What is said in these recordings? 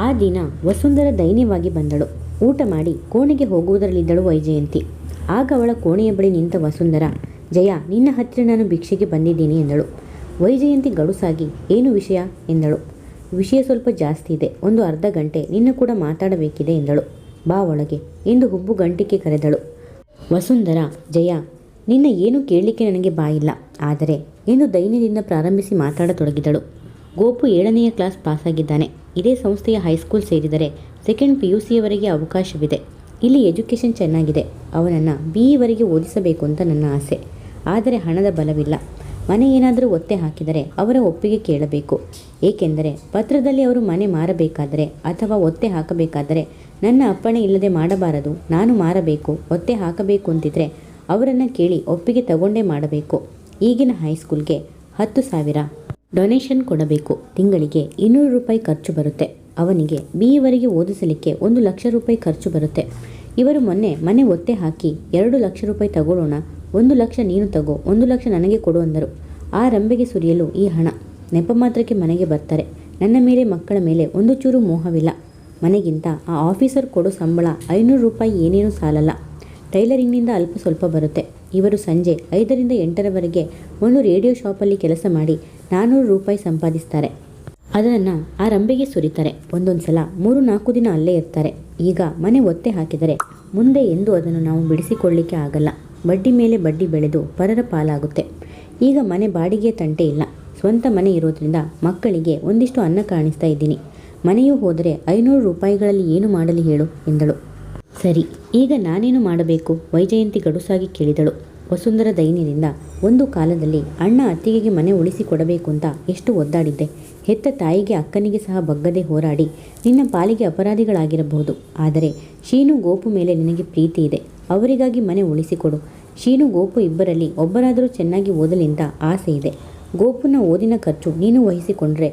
ಆ ದಿನ ವಸುಂಧರ ದೈನ್ಯವಾಗಿ ಬಂದಳು. ಊಟ ಮಾಡಿ ಕೋಣೆಗೆ ಹೋಗುವುದರಲ್ಲಿದ್ದಳು ವೈಜಯಂತಿ. ಆಗ ಅವಳ ಕೋಣೆಯ ಬಳಿ ನಿಂತ ವಸುಂಧರ, ಜಯ, ನಿನ್ನ ಹತ್ತಿರ ನಾನು ಭಿಕ್ಷೆಗೆ ಬಂದಿದ್ದೀನಿ ಎಂದಳು. ವೈಜಯಂತಿ ಗಡುಸಾಗಿ, ಏನು ವಿಷಯ ಎಂದಳು. ವಿಷಯ ಸ್ವಲ್ಪ ಜಾಸ್ತಿ ಇದೆ, ಒಂದು ಅರ್ಧ ಗಂಟೆ ನಿನ್ನ ಕೂಡ ಮಾತಾಡಬೇಕಿದೆ ಎಂದಳು. ಬಾ ಒಳಗೆ ಎಂದು ಹುಬ್ಬು ಗಂಟಿಕೆ ಕರೆದಳು. ವಸುಂಧರ, ಜಯ, ನಿನ್ನ ಏನು ಕೇಳಲಿಕ್ಕೆ ನನಗೆ ಬಾಯಿಲ್ಲ, ಆದರೆ ಎಂದು ದೈನ್ಯದಿಂದ ಪ್ರಾರಂಭಿಸಿ ಮಾತಾಡತೊಡಗಿದಳು. ಗೋಪು 7ನೇ ಕ್ಲಾಸ್ ಪಾಸಾಗಿದ್ದಾನೆ. ಇದೇ ಸಂಸ್ಥೆಯ ಹೈಸ್ಕೂಲ್ ಸೇರಿದರೆ ಸೆಕೆಂಡ್ PUCಯವರೆಗೆ ಅವಕಾಶವಿದೆ. ಇಲ್ಲಿ ಎಜುಕೇಷನ್ ಚೆನ್ನಾಗಿದೆ. ಅವನನ್ನು BE ವರೆಗೆ ಓದಿಸಬೇಕು ಅಂತ ನನ್ನ ಆಸೆ. ಆದರೆ ಹಣದ ಬಲವಿಲ್ಲ. ಮನೆ ಏನಾದರೂ ಒತ್ತೆ ಹಾಕಿದರೆ ಅವರ ಒಪ್ಪಿಗೆ ಕೇಳಬೇಕು. ಏಕೆಂದರೆ ಪತ್ರದಲ್ಲಿ ಅವರು ಮನೆ ಮಾರಬೇಕಾದರೆ ಅಥವಾ ಒತ್ತೆ ಹಾಕಬೇಕಾದರೆ ನನ್ನ ಅಪ್ಪಣೆ ಇಲ್ಲದೆ ಮಾಡಬಾರದು. ನಾನು ಮಾರಬೇಕು, ಒತ್ತೆ ಹಾಕಬೇಕು ಅಂತಿದ್ರೆ ಅವರನ್ನು ಕೇಳಿ ಒಪ್ಪಿಗೆ ತಗೊಂಡೇ ಮಾಡಬೇಕು. ಈಗಿನ ಹೈಸ್ಕೂಲ್ಗೆ 10,000 ಡೊನೇಷನ್ ಕೊಡಬೇಕು. ತಿಂಗಳಿಗೆ 200 ರೂಪಾಯಿ ಖರ್ಚು ಬರುತ್ತೆ. ಅವನಿಗೆ BE ವರೆಗೆ ಓದಿಸಲಿಕ್ಕೆ 1 ಲಕ್ಷ ರೂಪಾಯಿ ಖರ್ಚು ಬರುತ್ತೆ. ಇವರು ಮೊನ್ನೆ ಮನೆ ಒತ್ತೆ ಹಾಕಿ 2 ಲಕ್ಷ ರೂಪಾಯಿ ತಗೊಳ್ಳೋಣ, 1 ಲಕ್ಷ ನೀನು ತಗೋ, 1 ಲಕ್ಷ ನನಗೆ ಕೊಡು ಅಂದರು. ಆ ರಂಬೆಗೆ ಸುರಿಯಲು ಈ ಹಣ. ನೆಪ ಮಾತ್ರಕ್ಕೆ ಮನೆಗೆ ಬರ್ತಾರೆ. ನನ್ನ ಮೇಲೆ, ಮಕ್ಕಳ ಮೇಲೆ ಒಂದು ಚೂರು ಮೋಹವಿಲ್ಲ. ಮನೆಗಿಂತ ಆ ಆಫೀಸರ್ ಕೊಡೋ ಸಂಬಳ 500 ರೂಪಾಯಿ ಏನೇನೂ ಸಾಲಲ್ಲ. ಟೈಲರಿಂಗ್ನಿಂದ ಅಲ್ಪ ಸ್ವಲ್ಪ ಬರುತ್ತೆ. ಇವರು ಸಂಜೆ 5ರಿಂದ 8ರವರೆಗೆ ಒಂದು ರೇಡಿಯೋ ಶಾಪಲ್ಲಿ ಕೆಲಸ ಮಾಡಿ 400 ರೂಪಾಯಿ ಸಂಪಾದಿಸ್ತಾರೆ. ಅದನ್ನು ಆ ರಂಬೆಗೆ ಸುರಿತಾರೆ. ಒಂದೊಂದು ಸಲ 3-4 ದಿನ ಅಲ್ಲೇ ಇರ್ತಾರೆ. ಈಗ ಮನೆ ಒತ್ತೆ ಹಾಕಿದರೆ ಮುಂದೆ ಎಂದು ಅದನ್ನು ನಾವು ಬಿಡಿಸಿಕೊಳ್ಳಲಿಕ್ಕೆ ಆಗಲ್ಲ. ಬಡ್ಡಿ ಮೇಲೆ ಬಡ್ಡಿ ಬೆಳೆದು ಪರರ ಪಾಲಾಗುತ್ತೆ. ಈಗ ಮನೆ ಬಾಡಿಗೆ ತಂಟೆ ಇಲ್ಲ. ಸ್ವಂತ ಮನೆ ಇರೋದ್ರಿಂದ ಮಕ್ಕಳಿಗೆ ಒಂದಿಷ್ಟು ಅನ್ನ ಕಾಣಿಸ್ತಾ ಇದ್ದೀನಿ. ಮನೆಯೂ ಹೋದರೆ 500 ರೂಪಾಯಿಗಳಲ್ಲಿ ಏನು ಮಾಡಲಿ ಹೇಳು ಎಂದಳು. ಸರಿ, ಈಗ ನಾನೇನು ಮಾಡಬೇಕು? ವೈಜಯಂತಿ ಗಡುಸಾಗಿ ಕೇಳಿದಳು. ವಸುಂಧರ ದೈನ್ಯದಿಂದ, ಒಂದು ಕಾಲದಲ್ಲಿ ಅಣ್ಣ ಅತ್ತಿಗೆಗೆ ಮನೆ ಉಳಿಸಿಕೊಡಬೇಕು ಅಂತ ಎಷ್ಟು ಒದ್ದಾಡಿದ್ದೆ. ಹೆತ್ತ ತಾಯಿಗೆ ಅಕ್ಕನಿಗೆ ಸಹ ಬಗ್ಗದೆ ಹೋರಾಡಿ ನಿನ್ನ ಪಾಲಿಗೆ ಅಪರಾಧಿಗಳಾಗಿರಬಹುದು. ಆದರೆ ಶೀನು, ಗೋಪು ಮೇಲೆ ನಿನಗೆ ಪ್ರೀತಿ ಇದೆ. ಅವರಿಗಾಗಿ ಮನೆ ಉಳಿಸಿಕೊಡು. ಶೀನು, ಗೋಪು ಇಬ್ಬರಲ್ಲಿ ಒಬ್ಬರಾದರೂ ಚೆನ್ನಾಗಿ ಓದಲಿ ಅಂತ ಆಸೆ ಇದೆ. ಗೋಪುನ ಓದಿನ ಖರ್ಚು ನೀನು ವಹಿಸಿಕೊಂಡ್ರೆ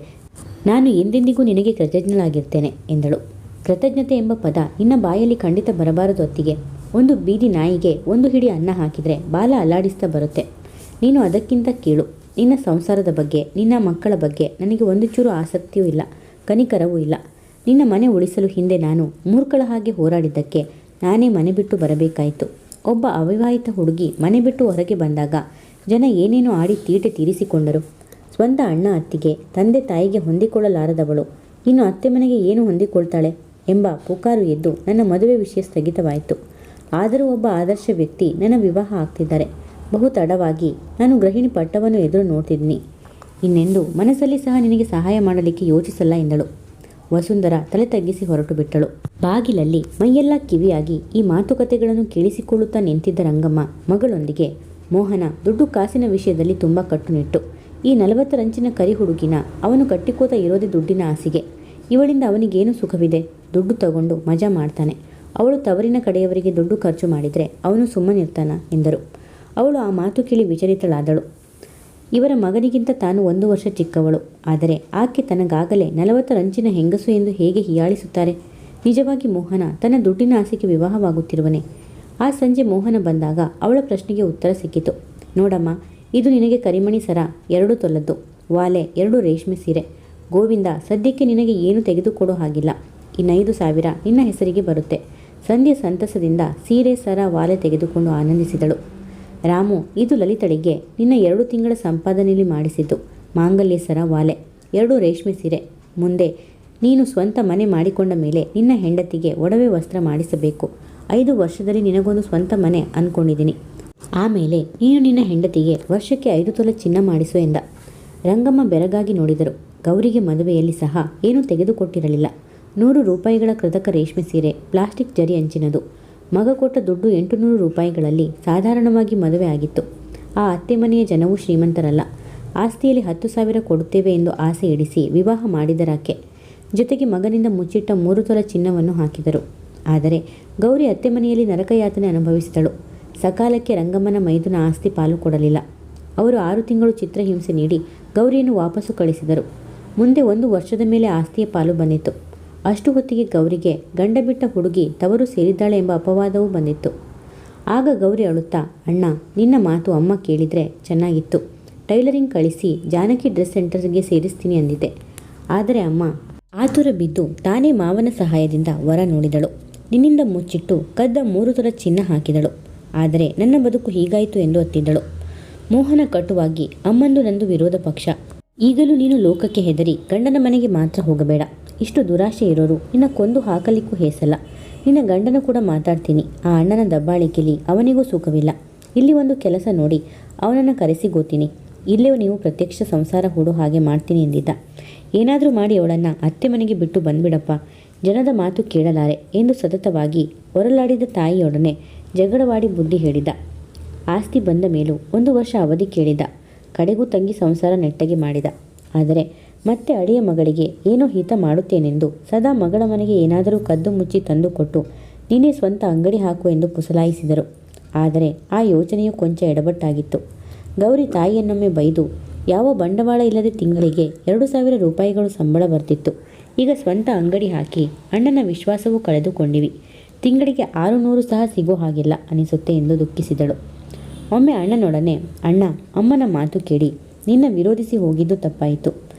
ನಾನು ಎಂದೆಂದಿಗೂ ನಿನಗೆ ಕೃತಜ್ಞಳಾಗಿರ್ತೇನೆ ಎಂದಳು. ಕೃತಜ್ಞತೆ ಎಂಬ ಪದ ನಿನ್ನ ಬಾಯಲ್ಲಿ ಖಂಡಿತ ಬರಬಾರದು ಅತ್ತಿಗೆ. ಒಂದು ಬೀದಿ ನಾಯಿಗೆ ಒಂದು ಹಿಡಿ ಅನ್ನ ಹಾಕಿದರೆ ಬಾಲ ಅಲ್ಲಾಡಿಸ್ತಾ ಬರುತ್ತೆ. ನೀನು ಅದಕ್ಕಿಂತ ಕೇಳು. ನಿನ್ನ ಸಂಸಾರದ ಬಗ್ಗೆ, ನಿನ್ನ ಮಕ್ಕಳ ಬಗ್ಗೆ ನನಗೆ ಒಂದು ಚೂರು ಆಸಕ್ತಿಯೂ ಇಲ್ಲ, ಕನಿಕರವೂ ಇಲ್ಲ. ನಿನ್ನ ಮನೆ ಉಳಿಸಲು ಹಿಂದೆ ನಾನು ಮೂರ್ಖಳ ಹಾಗೆ ಹೋರಾಡಿದ್ದಕ್ಕೆ ನಾನೇ ಮನೆ ಬಿಟ್ಟು ಬರಬೇಕಾಯಿತು. ಒಬ್ಬ ಅವಿವಾಹಿತ ಹುಡುಗಿ ಮನೆ ಬಿಟ್ಟು ಹೊರಗೆ ಬಂದಾಗ ಜನ ಏನೇನೋ ಆಡಿ ತೀಟೆ ತೀರಿಸಿಕೊಂಡರು. ಸ್ವಂತ ಅಣ್ಣ ಅತ್ತಿಗೆ, ತಂದೆ ತಾಯಿಗೆ ಹೊಂದಿಕೊಳ್ಳಲಾರದವಳು ಇನ್ನು ಅತ್ತೆ ಮನೆಗೆ ಏನು ಹೊಂದಿಕೊಳ್ತಾಳೆ ಎಂಬ ಪುಕಾರು ಎದ್ದು ನನ್ನ ಮದುವೆ ವಿಷಯ ಸ್ಥಗಿತವಾಯಿತು. ಆದರೂ ಒಬ್ಬ ಆದರ್ಶ ವ್ಯಕ್ತಿ ನನ್ನ ವಿವಾಹ ಆಗ್ತಿದ್ದಾರೆ. ಬಹು ತಡವಾಗಿ ನಾನು ಗೃಹಿಣಿ ಪಟ್ಟವನ್ನು ಎದುರು ನೋಡ್ತಿದ್ದೀನಿ. ಇನ್ನೆಂದು ಮನಸ್ಸಲ್ಲಿ ಸಹ ನಿನಗೆ ಸಹಾಯ ಮಾಡಲಿಕ್ಕೆ ಯೋಚಿಸಲ್ಲ ಎಂದಳು. ವಸುಂಧರ ತಲೆ ತಗ್ಗಿಸಿ ಹೊರಟು ಬಿಟ್ಟಳು. ಬಾಗಿಲಲ್ಲಿ ಮೈಯೆಲ್ಲ ಕಿವಿಯಾಗಿ ಈ ಮಾತುಕತೆಗಳನ್ನು ಕೇಳಿಸಿಕೊಳ್ಳುತ್ತಾ ನಿಂತಿದ್ದ ರಂಗಮ್ಮ ಮಗಳೊಂದಿಗೆ ಮೋಹನ ದುಡ್ಡು ಕಾಸಿನ ವಿಷಯದಲ್ಲಿ ತುಂಬ ಕಟ್ಟುನಿಟ್ಟು. ಈ 40 ರಂಚಿನ ಕರಿ ಹುಡುಗಿನ ಅವನು ಕಟ್ಟಿಕೋತ ಇರೋದೇ ದುಡ್ಡಿನ ಆಸೆಗೆ. ಇವಳಿಂದ ಅವನಿಗೇನು ಸುಖವಿದೆ? ದುಡ್ಡು ತಗೊಂಡು ಮಜಾ ಮಾಡ್ತಾನೆ. ಅವಳು ತವರಿನ ಕಡೆಯವರಿಗೆ ದುಡ್ಡು ಖರ್ಚು ಮಾಡಿದರೆ ಅವನು ಸುಮ್ಮನಿರ್ತಾನ ಎಂದರು. ಅವಳು ಆ ಮಾತು ಕೇಳಿ ವಿಚಲಿತಳಾದಳು. ಇವರ ಮಗನಿಗಿಂತ ತಾನು 1 ವರ್ಷ ಚಿಕ್ಕವಳು. ಆದರೆ ಆಕೆ ತನಗಾಗಲೇ 40 ರಂಚಿನ ಹೆಂಗಸು ಎಂದು ಹೇಗೆ ಹೀಯಾಳಿಸುತ್ತಾರೆ? ನಿಜವಾಗಿ ಮೋಹನ ತನ್ನ ದುಡ್ಡಿನ ಆಸೆಗೆ ವಿವಾಹವಾಗುತ್ತಿರುವನೇ? ಆ ಸಂಜೆ ಮೋಹನ ಬಂದಾಗ ಅವಳ ಪ್ರಶ್ನೆಗೆ ಉತ್ತರ ಸಿಕ್ಕಿತು. ನೋಡಮ್ಮ, ಇದು ನಿನಗೆ ಕರಿಮಣಿ ಸರ 2 ತೊಲದ್ದು, ವಾಲೆ 2 ರೇಷ್ಮೆ ಸೀರೆ. ಗೋವಿಂದ ಸದ್ಯಕ್ಕೆ ನಿನಗೆ ಏನು ತೆಗೆದುಕೊಡೋ ಹಾಗಿಲ್ಲ. ಇನ್ನು 5,000 ನಿನ್ನ ಹೆಸರಿಗೆ ಬರುತ್ತೆ. ಸಂಧ್ಯೆ ಸಂತಸದಿಂದ ಸೀರೆ, ಸರ, ವಾಲೆ ತೆಗೆದುಕೊಂಡು ಆನಂದಿಸಿದಳು. ರಾಮು, ಇದು ಲಲಿತಳಿಗೆ ನಿನ್ನ 2 ತಿಂಗಳ ಸಂಪಾದನೆಯಲ್ಲಿ ಮಾಡಿಸಿದ್ದು. ಮಾಂಗಲ್ಯ ಸರ, ವಾಲೆ, 2 ರೇಷ್ಮೆ ಸೀರೆ. ಮುಂದೆ ನೀನು ಸ್ವಂತ ಮನೆ ಮಾಡಿಕೊಂಡ ಮೇಲೆ ನಿನ್ನ ಹೆಂಡತಿಗೆ ಒಡವೆ ವಸ್ತ್ರ ಮಾಡಿಸಬೇಕು. 5 ವರ್ಷದಲ್ಲಿ ನಿನಗೊಂದು ಸ್ವಂತ ಮನೆ ಅಂದ್ಕೊಂಡಿದ್ದೀನಿ. ಆಮೇಲೆ ನೀನು ನಿನ್ನ ಹೆಂಡತಿಗೆ ವರ್ಷಕ್ಕೆ 5 ತೊಲೆ ಚಿನ್ನ ಮಾಡಿಸು ಎಂದ. ರಂಗಮ್ಮ ಬೆರಗಾಗಿ ನೋಡಿದರು. ಗೌರಿಗೆ ಮದುವೆಯಲ್ಲಿ ಸಹ ಏನೂ ತೆಗೆದುಕೊಟ್ಟಿರಲಿಲ್ಲ. 100 ರೂಪಾಯಿಗಳ ಕೃತಕ ರೇಷ್ಮೆ ಸೀರೆ, ಪ್ಲಾಸ್ಟಿಕ್ ಜರಿ ಅಂಚಿನದು. ಮಗ ಕೊಟ್ಟ ದುಡ್ಡು 800 ರೂಪಾಯಿಗಳಲ್ಲಿ ಸಾಧಾರಣವಾಗಿ ಮದುವೆ ಆಗಿತ್ತು. ಆ ಅತ್ತೆ ಮನೆಯ ಜನವೂ ಶ್ರೀಮಂತರಲ್ಲ. ಆಸ್ತಿಯಲ್ಲಿ 10,000 ಕೊಡುತ್ತೇವೆ ಎಂದು ಆಸೆ ಇಡಿಸಿ ವಿವಾಹ ಮಾಡಿದರಾಕೆ. ಜೊತೆಗೆ ಮಗನಿಂದ ಮುಚ್ಚಿಟ್ಟ 3 ತೊಲೆ ಚಿನ್ನವನ್ನು ಹಾಕಿದರು. ಆದರೆ ಗೌರಿ ಅತ್ತೆ ಮನೆಯಲ್ಲಿ ನರಕಯಾತನೆ ಅನುಭವಿಸಿದಳು. ಸಕಾಲಕ್ಕೆ ರಂಗಮ್ಮನ ಮೈದುನ ಆಸ್ತಿ ಪಾಲು ಕೊಡಲಿಲ್ಲ. ಅವರು 6 ತಿಂಗಳು ಚಿತ್ರಹಿಂಸೆ ನೀಡಿ ಗೌರಿಯನ್ನು ವಾಪಸ್ಸು ಕಳಿಸಿದರು. ಮುಂದೆ 1 ವರ್ಷದ ಮೇಲೆ ಆಸ್ತಿಯ ಪಾಲು ಬಂದಿತ್ತು. ಅಷ್ಟು ಹೊತ್ತಿಗೆ ಗೌರಿಗೆ ಗಂಡ ಬಿಟ್ಟ ಹುಡುಗಿ ತವರು ಸೇರಿದ್ದಾಳೆ ಎಂಬ ಅಪವಾದವೂ ಬಂದಿತ್ತು. ಆಗ ಗೌರಿ ಅಳುತ್ತಾ, ಅಣ್ಣ, ನಿನ್ನ ಮಾತು ಅಮ್ಮ ಕೇಳಿದರೆ ಚೆನ್ನಾಗಿತ್ತು. ಟೈಲರಿಂಗ್ ಕಳಿಸಿ ಜಾನಕಿ ಡ್ರೆಸ್ ಸೆಂಟರ್ಗೆ ಸೇರಿಸ್ತೀನಿ ಅಂದಿದ್ದೆ. ಆದರೆ ಅಮ್ಮ ಆತುರ ಬಿದ್ದು ತಾನೇ ಮಾವನ ಸಹಾಯದಿಂದ ವರ ನೋಡಿದಳು. ನಿನ್ನಿಂದ ಮುಚ್ಚಿಟ್ಟು ಕದ್ದ 3 ತೊಲ ಚಿನ್ನ ಹಾಕಿದಳು. ಆದರೆ ನನ್ನ ಬದುಕು ಹೀಗಾಯಿತು ಎಂದು ಅತ್ತಿದ್ದಳು. ಮೋಹನ ಕಟುವಾಗಿ, ಅಮ್ಮಂದು ನಂದು ವಿರೋಧ ಪಕ್ಷ. ಈಗಲೂ ನೀನು ಲೋಕಕ್ಕೆ ಹೆದರಿ ಗಂಡನ ಮನೆಗೆ ಮಾತ್ರ ಹೋಗಬೇಡ. ಇಷ್ಟು ದುರಾಶೆ ಇರೋರು ನಿನ್ನ ಕೊಂದು ಹಾಕಲಿಕ್ಕೂ ಹೇಸಲ್ಲ. ನಿನ್ನ ಗಂಡನ ಕೂಡ ಮಾತಾಡ್ತೀನಿ. ಆ ಅಣ್ಣನ ದಬ್ಬಾಳಿಕೆಯಲ್ಲಿ ಅವನಿಗೂ ಸುಖವಿಲ್ಲ. ಇಲ್ಲಿ ಒಂದು ಕೆಲಸ ನೋಡಿ ಅವನನ್ನು ಕರೆಸಿಗೋತೀನಿ. ಇಲ್ಲೇ ನೀವು ಪ್ರತ್ಯಕ್ಷ ಸಂಸಾರ ಹೂಡೋ ಹಾಗೆ ಮಾಡ್ತೀನಿ ಎಂದಿದ್ದ. ಏನಾದರೂ ಮಾಡಿ ಅವಳನ್ನು ಅತ್ತೆ ಮನೆಗೆ ಬಿಟ್ಟು ಬಂದ್ಬಿಡಪ್ಪ, ಜನದ ಮಾತು ಕೇಳಲಾರೆ ಎಂದು ಸತತವಾಗಿ ಹೊರಲಾಡಿದ ತಾಯಿಯೊಡನೆ ಜಗಳವಾಡಿ ಬುದ್ಧಿ ಹೇಳಿದ. ಆಸ್ತಿ ಬಂದ ಮೇಲೂ 1 ವರ್ಷ ಅವಧಿ ಕೇಳಿದ. ಕಡೆಗೂ ತಂಗಿ ಸಂಸಾರ ನೆಟ್ಟಗೆ ಮಾಡಿದ. ಆದರೆ ಮತ್ತೆ ಅಳಿಯ ಮಗಳಿಗೆ ಏನೋ ಹಿತ ಮಾಡುತ್ತೇನೆಂದು ಸದಾ ಮಗಳ ಮನೆಗೆ ಏನಾದರೂ ಕದ್ದು ಮುಚ್ಚಿ ತಂದುಕೊಟ್ಟು ನೀನೇ ಸ್ವಂತ ಅಂಗಡಿ ಹಾಕು ಎಂದು ಪುಸಲಾಯಿಸಿದರು. ಆದರೆ ಆ ಯೋಚನೆಯು ಕೊಂಚ ಎಡವಟ್ಟಾಗಿತ್ತು. ಗೌರಿ ತಾಯಿಯನ್ನೊಮ್ಮೆ ಬೈದು, ಯಾವ ಬಂಡವಾಳ ಇಲ್ಲದೆ ತಿಂಗಳಿಗೆ 2,000 ರೂಪಾಯಿಗಳು ಸಂಬಳ ಬರ್ತಿತ್ತು. ಈಗ ಸ್ವಂತ ಅಂಗಡಿ ಹಾಕಿ ಅಣ್ಣನ ವಿಶ್ವಾಸವೂ ಕಳೆದುಕೊಂಡಿವಿ. ತಿಂಗಳಿಗೆ 600 ಸಹ ಸಿಗೋ ಹಾಗಿಲ್ಲ ಅನಿಸುತ್ತೆ ಎಂದು ದುಃಖಿಸಿದಳು. ಒಮ್ಮೆ ಅಣ್ಣನೊಡನೆ, ಅಣ್ಣ, ಅಮ್ಮನ ಮಾತು ಕೇಳಿ ನಿನ್ನ ವಿರೋಧಿಸಿ ಹೋಗಿದ್ದು ತಪ್ಪಾಯಿತು.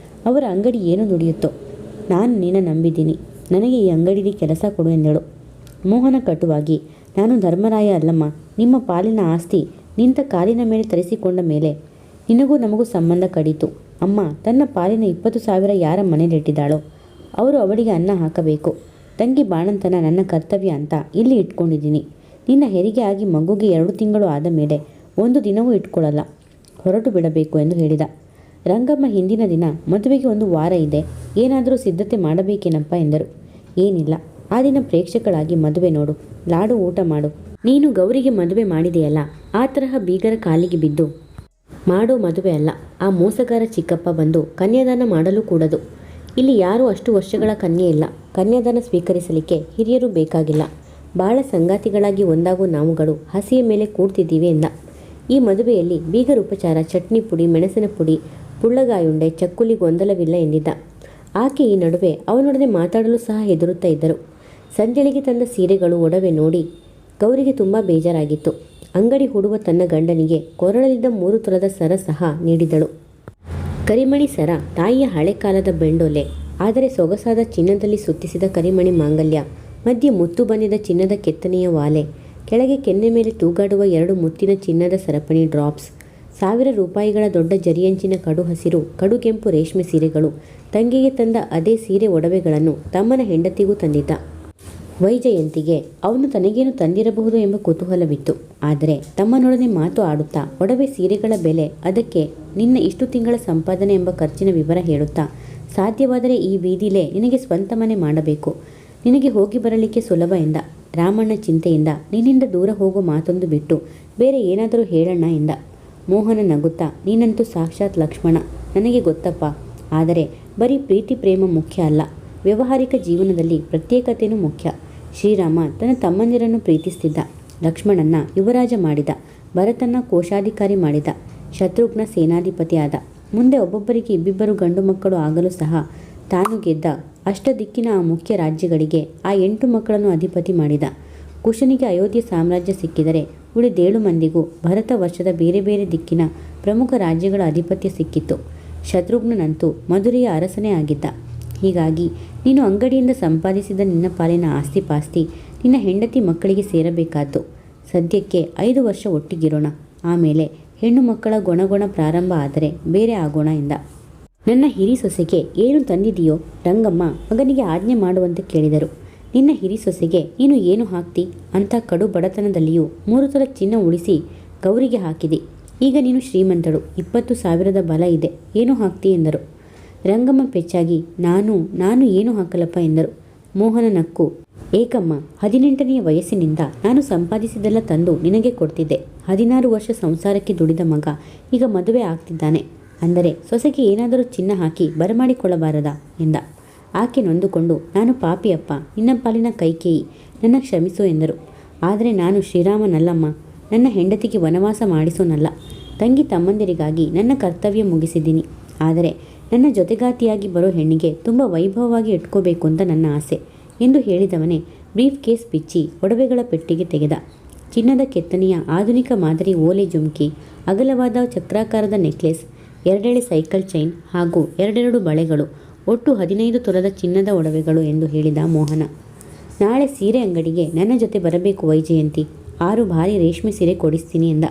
ಅವರ ಅಂಗಡಿ ಏನು ದುಡಿಯುತ್ತೋ, ನಾನು ನಿನ್ನ ನಂಬಿದ್ದೀನಿ. ನನಗೆ ಈ ಅಂಗಡಿಯಲ್ಲಿ ಕೆಲಸ ಕೊಡು ಎಂದಳು. ಮೋಹನ ಕಟುವಾಗಿ, ನಾನು ಧರ್ಮರಾಯ ಅಲ್ಲಮ್ಮ. ನಿಮ್ಮ ಪಾಲಿನ ಆಸ್ತಿ ನಿಂತ ಕಾಲಿನ ಮೇಲೆ ತರಿಸಿಕೊಂಡ ಮೇಲೆ ನಿನಗೂ ನಮಗೂ ಸಂಬಂಧ ಕಡಿತು. ಅಮ್ಮ ತನ್ನ ಪಾಲಿನ 20,000 ಯಾರ ಮನೇಲಿಟ್ಟಿದ್ದಾಳೋ ಅವರು ಅವಳಿಗೆ ಅನ್ನ ಹಾಕಬೇಕು. ತಂಗಿ ಬಾಣಂತನ ನನ್ನ ಕರ್ತವ್ಯ ಅಂತ ಇಲ್ಲಿ ಇಟ್ಕೊಂಡಿದ್ದೀನಿ. ನಿನ್ನ ಹೆರಿಗೆ ಆಗಿ ಮಗುಗೆ 2 ತಿಂಗಳು ಆದ ಮೇಲೆ 1 ದಿನವೂ ಇಟ್ಕೊಳ್ಳಲ್ಲ, ಹೊರಟು ಬಿಡಬೇಕು ಎಂದು ಹೇಳಿದ. ರಂಗಮ್ಮ ಹಿಂದಿನ ದಿನ ಮದುವೆಗೆ 1 ವಾರ ಇದೆ, ಏನಾದರೂ ಸಿದ್ಧತೆ ಮಾಡಬೇಕೇನಪ್ಪ ಎಂದರು. ಏನಿಲ್ಲ, ಆ ದಿನ ಪ್ರೇಕ್ಷಕಳಾಗಿ ಮದುವೆ ನೋಡು, ಲಾಡು ಊಟ ಮಾಡು. ನೀನು ಗೌರಿಗೆ ಮದುವೆ ಮಾಡಿದೆಯಲ್ಲ, ಆ ತರಹ ಬೀಗರ ಕಾಲಿಗೆ ಬಿದ್ದು ಮಾಡೋ ಮದುವೆ ಅಲ್ಲ. ಆ ಮೋಸಗಾರ ಚಿಕ್ಕಪ್ಪ ಬಂದು ಕನ್ಯಾದಾನ ಮಾಡಲು ಕೂಡದು. ಇಲ್ಲಿ ಯಾರೂ ಅಷ್ಟು ವರ್ಷಗಳ ಕನ್ಯೆ ಇಲ್ಲ. ಕನ್ಯಾದಾನ ಸ್ವೀಕರಿಸಲಿಕ್ಕೆ ಹಿರಿಯರು ಬೇಕಾಗಿಲ್ಲ. ಬಾಳ ಸಂಗಾತಿಗಳಾಗಿ ಒಂದಾಗೋ ನಾವುಗಳು ಹಸಿಯ ಮೇಲೆ ಕೂಡ್ತಿದ್ದೀವಿ ಎಂದ. ಈ ಮದುವೆಯಲ್ಲಿ ಬೀಗರ ಉಪಚಾರ, ಚಟ್ನಿ ಪುಡಿ, ಮೆಣಸಿನ ಪುಡಿ, ಪುಳ್ಳಗಾಯುಂಡೆ, ಚಕ್ಕುಲಿ ಗೊಂದಲವಿಲ್ಲ ಎಂದಿದ್ದ. ಆಕೆ ಈ ನಡುವೆ ಅವನೊಡನೆ ಮಾತಾಡಲು ಸಹ ಹೆದರುತ್ತಾ ಇದ್ದರು. ಸಂಜೆಳಿಗೆ ತಂದ ಸೀರೆಗಳು, ಒಡವೆ ನೋಡಿ ಗೌರಿಗೆ ತುಂಬ ಬೇಜಾರಾಗಿತ್ತು. ಅಂಗಡಿ ಹೂಡುವ ತನ್ನ ಗಂಡನಿಗೆ ಕೊರಳಲಿದ್ದ 3 ತೊಲದ ಸರ ಸಹ ನೀಡಿದಳು. ಕರಿಮಣಿ ಸರ ತಾಯಿಯ ಹಳೆ ಕಾಲದ ಬೆಂಡೋಲೆ, ಆದರೆ ಸೊಗಸಾದ ಚಿನ್ನದಲ್ಲಿ ಸುತ್ತಿಸಿದ ಕರಿಮಣಿ ಮಾಂಗಲ್ಯ, ಮಧ್ಯೆ ಮುತ್ತು ಬಂದಿದ ಚಿನ್ನದ ಕೆತ್ತನೆಯ ವಾಲೆ, ಕೆಳಗೆ ಕೆನ್ನೆ ಮೇಲೆ ತೂಗಾಡುವ 2 ಮುತ್ತಿನ ಚಿನ್ನದ ಸರಪಣಿ ಡ್ರಾಪ್ಸ್, 1,000 ರೂಪಾಯಿಗಳ ದೊಡ್ಡ ಜರಿಯಂಚಿನ ಕಡು ಹಸಿರು, ಕಡು ಕೆಂಪು ರೇಷ್ಮೆ ಸೀರೆಗಳು. ತಂಗಿಗೆ ತಂದ ಅದೇ ಸೀರೆ ಒಡವೆಗಳನ್ನು ತಮ್ಮನ ಹೆಂಡತಿಗೂ ತಂದಿದ್ದ. ವೈಜಯಂತಿಗೆ ಅವನು ತನಗೇನು ತಂದಿರಬಹುದು ಎಂಬ ಕುತೂಹಲವಿತ್ತು. ಆದರೆ ತಮ್ಮನೊಡನೆ ಮಾತು ಆಡುತ್ತಾ ಒಡವೆ ಸೀರೆಗಳ ಬೆಲೆ, ಅದಕ್ಕೆ ನಿನ್ನ ಇಷ್ಟು ತಿಂಗಳ ಸಂಪಾದನೆ ಎಂಬ ಖರ್ಚಿನ ವಿವರ ಹೇಳುತ್ತಾ, ಸಾಧ್ಯವಾದರೆ ಈ ಬೀದಿಲೇ ನಿನಗೆ ಸ್ವಂತ ಮನೆ ಮಾಡಬೇಕು, ನಿನಗೆ ಹೋಗಿ ಬರಲಿಕ್ಕೆ ಸುಲಭ ಎಂದ. ರಾಮಣ್ಣ ಚಿಂತೆಯಿಂದ ನಿನ್ನಿಂದ ದೂರ ಹೋಗೋ ಮಾತೊಂದು ಬಿಟ್ಟು ಬೇರೆ ಏನಾದರೂ ಹೇಳಣ್ಣ ಎಂದ. ಮೋಹನ ನಗುತ್ತಾ, ನೀನಂತೂ ಸಾಕ್ಷಾತ್ ಲಕ್ಷ್ಮಣ, ನನಗೆ ಗೊತ್ತಪ್ಪ. ಆದರೆ ಬರೀ ಪ್ರೀತಿ ಪ್ರೇಮ ಮುಖ್ಯ ಅಲ್ಲ, ವ್ಯಾವಹಾರಿಕ ಜೀವನದಲ್ಲಿ ಪ್ರತ್ಯೇಕತೆಯೂ ಮುಖ್ಯ. ಶ್ರೀರಾಮ ತನ್ನ ತಮ್ಮಂದಿರನ್ನು ಪ್ರೀತಿಸ್ತಿದ್ದ. ಲಕ್ಷ್ಮಣನ್ನ ಯುವರಾಜ ಮಾಡಿದ, ಭರತನ್ನ ಕೋಶಾಧಿಕಾರಿ ಮಾಡಿದ, ಶತ್ರುಘ್ನ ಸೇನಾಧಿಪತಿ ಆದ. ಮುಂದೆ ಒಬ್ಬೊಬ್ಬರಿಗೆ ಇಬ್ಬಿಬ್ಬರು ಗಂಡು ಮಕ್ಕಳು ಆಗಲು ಸಹ ತಾನು ಗೆದ್ದ ಅಷ್ಟದಿಕ್ಕಿನ ಆ ಮುಖ್ಯ ರಾಜ್ಯಗಳಿಗೆ ಆ 8 ಮಕ್ಕಳನ್ನು ಅಧಿಪತಿ ಮಾಡಿದ. ಕುಶನಿಗೆ ಅಯೋಧ್ಯೆ ಸಾಮ್ರಾಜ್ಯ ಸಿಕ್ಕಿದರೆ ಉಳಿದೇಳು ಮಂದಿಗೂ ಭರತ ವರ್ಷದ ಬೇರೆ ಬೇರೆ ದಿಕ್ಕಿನ ಪ್ರಮುಖ ರಾಜ್ಯಗಳ ಆಧಿಪತ್ಯ ಸಿಕ್ಕಿತ್ತು. ಶತ್ರುಘ್ನನಂತೂ ಮಧುರೆಯ ಅರಸನೇ ಆಗಿದ್ದ. ಹೀಗಾಗಿ ನೀನು ಅಂಗಡಿಯಿಂದ ಸಂಪಾದಿಸಿದ ನಿನ್ನ ಪಾಲಿನ ಆಸ್ತಿ ಪಾಸ್ತಿ ನಿನ್ನ ಹೆಂಡತಿ ಮಕ್ಕಳಿಗೆ ಸೇರಬೇಕಾದ್ದು. ಸದ್ಯಕ್ಕೆ 5 ವರ್ಷ ಒಟ್ಟಿಗಿರೋಣ, ಆಮೇಲೆ ಹೆಣ್ಣು ಮಕ್ಕಳ ಗೊಣಗೊಣ ಪ್ರಾರಂಭ ಆದರೆ ಬೇರೆ ಆಗೋಣ ಎಂದ. ನನ್ನ ಹಿರಿ ಸೊಸೆಗೆ ಏನು ತಂದಿದೆಯೋ ರಂಗಮ್ಮ ಮಗನಿಗೆ ಆಜ್ಞೆ ಮಾಡುವಂತೆ ಕೇಳಿದರು. ನಿನ್ನ ಹಿರಿ ಸೊಸೆಗೆ ನೀನು ಏನು ಹಾಕ್ತಿ ಅಂತ ಕಡು ಬಡತನದಲ್ಲಿಯೂ 3 ತೊಲ ಚಿನ್ನ ಉಳಿಸಿ ಗೌರಿಗೆ ಹಾಕಿದೆ. ಈಗ ನೀನು ಶ್ರೀಮಂತಳು, 20,000 ಬಲ ಇದೆ, ಏನು ಹಾಕ್ತಿ ಎಂದರು. ರಂಗಮ್ಮ ಪೆಚ್ಚಾಗಿ, ನಾನು ಏನು ಹಾಕಲಪ್ಪ ಎಂದರು. ಮೋಹನ ನಕ್ಕು, ಏಕಮ್ಮ, 18ನೆಯ ವಯಸ್ಸಿನಿಂದ ನಾನು ಸಂಪಾದಿಸಿದೆಲ್ಲ ತಂದು ನಿನಗೆ ಕೊಡ್ತಿದ್ದೆ. 16 ವರ್ಷ ಸಂಸಾರಕ್ಕೆ ದುಡಿದ ಮಗ ಈಗ ಮದುವೆ ಆಗ್ತಿದ್ದಾನೆ ಅಂದರೆ ಸೊಸೆಗೆ ಏನಾದರೂ ಚಿನ್ನ ಹಾಕಿ ಬರಮಾಡಿಕೊಳ್ಳಬಾರದಾ ಎಂದ. ಆಕೆ ನೊಂದುಕೊಂಡು, ನಾನು ಪಾಪಿಯಪ್ಪ, ನಿನ್ನ ಪಾಲಿನ ಕೈಕೇಯಿ, ನನ್ನ ಕ್ಷಮಿಸು ಎಂದರು. ಆದರೆ ನಾನು ಶ್ರೀರಾಮನಲ್ಲಮ್ಮ, ನನ್ನ ಹೆಂಡತಿಗೆ ವನವಾಸ ಮಾಡಿಸೋನಲ್ಲ. ತಂಗಿ ತಮ್ಮಂದಿರಿಗಾಗಿ ನನ್ನ ಕರ್ತವ್ಯ ಮುಗಿಸಿದ್ದೀನಿ. ಆದರೆ ನನ್ನ ಜೊತೆಗಾತಿಯಾಗಿ ಬರೋ ಹೆಣ್ಣಿಗೆ ತುಂಬ ವೈಭವವಾಗಿ ಇಟ್ಕೋಬೇಕು ಅಂತ ನನ್ನ ಆಸೆ ಎಂದು ಹೇಳಿದವನೇ ಬ್ರೀಫ್ ಕೇಸ್ ಬಿಚ್ಚಿ ಒಡವೆಗಳ ಪೆಟ್ಟಿಗೆ ತೆಗೆದ. ಚಿನ್ನದ ಕೆತ್ತನೆಯ ಆಧುನಿಕ ಮಾದರಿ ಓಲೆ ಜುಮ್ಕಿ, ಅಗಲವಾದ ಚಕ್ರಾಕಾರದ ನೆಕ್ಲೆಸ್, 2 ಸೈಕಲ್ ಚೈನ್ ಹಾಗೂ 2 ಬಳೆಗಳು, ಒಟ್ಟು 15 ತೊಲದ ಚಿನ್ನದ ಒಡವೆಗಳು ಎಂದು ಹೇಳಿದ ಮೋಹನ. ನಾಳೆ ಸೀರೆ ಅಂಗಡಿಗೆ ನನ್ನ ಜೊತೆ ಬರಬೇಕು ವೈಜಯಂತಿ. 6 ಭಾರಿ ರೇಷ್ಮೆ ಸೀರೆ ಕೊಡಿಸ್ತೀನಿ ಎಂದ.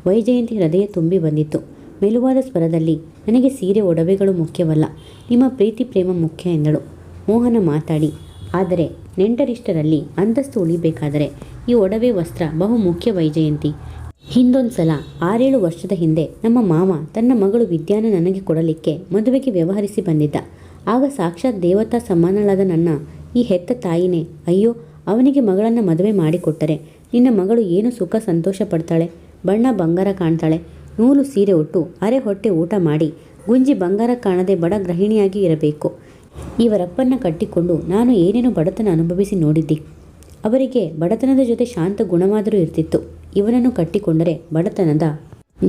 ವೈಜಯಂತಿ ಹೃದಯ ತುಂಬಿ ಬಂದಿತ್ತು. ಮೆಲುವಾದ ಸ್ವರದಲ್ಲಿ, ನನಗೆ ಸೀರೆ ಒಡವೆಗಳು ಮುಖ್ಯವಲ್ಲ, ನಿಮ್ಮ ಪ್ರೀತಿ ಪ್ರೇಮ ಮುಖ್ಯ ಎಂದಳು. ಮೋಹನ ಮಾತಾಡಿ, ಆದರೆ ನೆಂಟರಿಷ್ಟರಲ್ಲಿ ಅಂತಸ್ತು ಉಳಿಬೇಕಾದರೆ ಈ ಒಡವೆ ವಸ್ತ್ರ ಬಹು ಮುಖ್ಯ ವೈಜಯಂತಿ. ಹಿಂದೊಂದು ಸಲ 6-7 ವರ್ಷದ ಹಿಂದೆ ನಮ್ಮ ಮಾವ ತನ್ನ ಮಗಳು ವಿದ್ಯಾನ ನನಗೆ ಕೊಡಲಿಕ್ಕೆ ಮದುವೆಗೆ ವ್ಯವಹರಿಸಿ ಬಂದಿದ್ದ. ಆಗ ಸಾಕ್ಷಾತ್ ದೇವತಾ ಸಮಾನಳಾದ ನನ್ನ ಈ ಹೆತ್ತ ತಾಯಿನೇ, ಅಯ್ಯೋ ಅವನಿಗೆ ಮಗಳನ್ನು ಮದುವೆ ಮಾಡಿಕೊಟ್ಟರೆ ನಿನ್ನ ಮಗಳು ಏನು ಸುಖ ಸಂತೋಷ ಪಡ್ತಾಳೆ, ಬಣ್ಣ ಬಂಗಾರ ಕಾಣ್ತಾಳೆ, ನೂಲು ಸೀರೆ ಉಟ್ಟು ಅರೆ ಹೊಟ್ಟೆ ಊಟ ಮಾಡಿ ಗುಂಜಿ ಬಂಗಾರ ಕಾಣದೆ ಬಡ ಗೃಹಿಣಿಯಾಗಿ ಇರಬೇಕು. ಇವರಪ್ಪನ್ನ ಕಟ್ಟಿಕೊಂಡು ನಾನು ಏನೇನು ಬಡತನ ಅನುಭವಿಸಿ ನೋಡಿದ್ದಿ. ಅವರಿಗೆ ಬಡತನದ ಜೊತೆ ಶಾಂತ ಗುಣವಾದರೂ ಇರ್ತಿತ್ತು. ಇವನನ್ನು ಕಟ್ಟಿಕೊಂಡರೆ ಬಡತನದ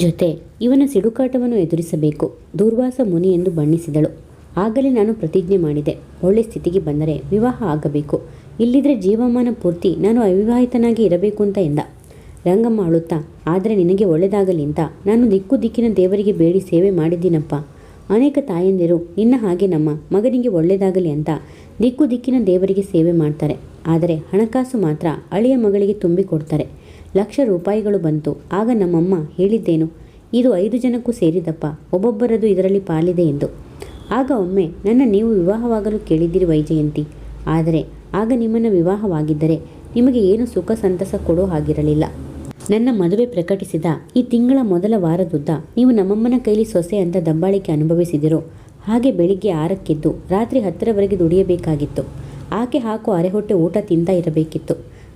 ಜೊತೆ ಇವನ ಸಿಡುಕಾಟವನ್ನು ಎದುರಿಸಬೇಕು. ದೂರ್ವಾಸ ಮುನಿ ಎಂದು ಬಣ್ಣಿಸಿದಳು. ಆಗಲೇ ನಾನು ಪ್ರತಿಜ್ಞೆ ಮಾಡಿದೆ, ಒಳ್ಳೆ ಸ್ಥಿತಿಗೆ ಬಂದರೆ ವಿವಾಹ ಆಗಬೇಕು, ಇಲ್ಲಿದ್ರೆ ಜೀವಮಾನ ಪೂರ್ತಿ ನಾನು ಅವಿವಾಹಿತನಾಗಿ ಇರಬೇಕು ಅಂತ ಎಂದ. ರಂಗಮ್ಮ ಅಳುತ್ತಾ, ಆದರೆ ನಿನಗೆ ಒಳ್ಳೆಯದಾಗಲಿ ಅಂತ ನಾನು ದಿಕ್ಕು ದಿಕ್ಕಿನ ದೇವರಿಗೆ ಬೇಡಿ ಸೇವೆ ಮಾಡಿದ್ದೀನಪ್ಪ. ಅನೇಕ ತಾಯಂದಿರು ನಿನ್ನ ಹಾಗೆ ನಮ್ಮ ಮಗನಿಗೆ ಒಳ್ಳೆಯದಾಗಲಿ ಅಂತ ದಿಕ್ಕು ದಿಕ್ಕಿನ ದೇವರಿಗೆ ಸೇವೆ ಮಾಡ್ತಾರೆ. ಆದರೆ ಹಣಕಾಸು ಮಾತ್ರ ಅಳಿಯ ಮಗಳಿಗೆ ತುಂಬಿಕೊಡ್ತಾರೆ. ₹1,00,000 ಬಂತು. ಆಗ ನಮ್ಮಮ್ಮ ಹೇಳಿದ್ದೇನು, ಇದು 5 ಜನಕ್ಕೂ ಸೇರಿದಪ್ಪ, ಒಬ್ಬೊಬ್ಬರದು ಇದರಲ್ಲಿ ಪಾಲಿದೆ ಎಂದು. ಆಗ ಒಮ್ಮೆ ನನ್ನ ನೀವು ವಿವಾಹವಾಗಲು ಕೇಳಿದ್ದೀರಿ ವೈಜಯಂತಿ. ಆದರೆ ಆಗ ನಿಮ್ಮನ್ನು ವಿವಾಹವಾಗಿದ್ದರೆ ನಿಮಗೆ ಏನು ಸುಖ ಸಂತಸ ಕೊಡೋ ಹಾಗಿರಲಿಲ್ಲ. ನನ್ನ ಮದುವೆ ಪ್ರಕಟಿಸಿದ ಈ ತಿಂಗಳ ಮೊದಲ ವಾರದುದ್ದ ನೀವು ನಮ್ಮಮ್ಮನ ಕೈಲಿ ಸೊಸೆ ಅಂತ ದಬ್ಬಾಳಿಕೆ ಅನುಭವಿಸಿದಿರೋ ಹಾಗೆ ಬೆಳಿಗ್ಗೆ 6ಕ್ಕೆದ್ದು ರಾತ್ರಿ 10ರವರೆಗೆ ದುಡಿಯಬೇಕಾಗಿತ್ತು. ಆಕೆ ಹಾಕೋ ಅರೆಹೊಟ್ಟೆ ಊಟ ತಿಂತಾ ಇರಬೇಕಿತ್ತು.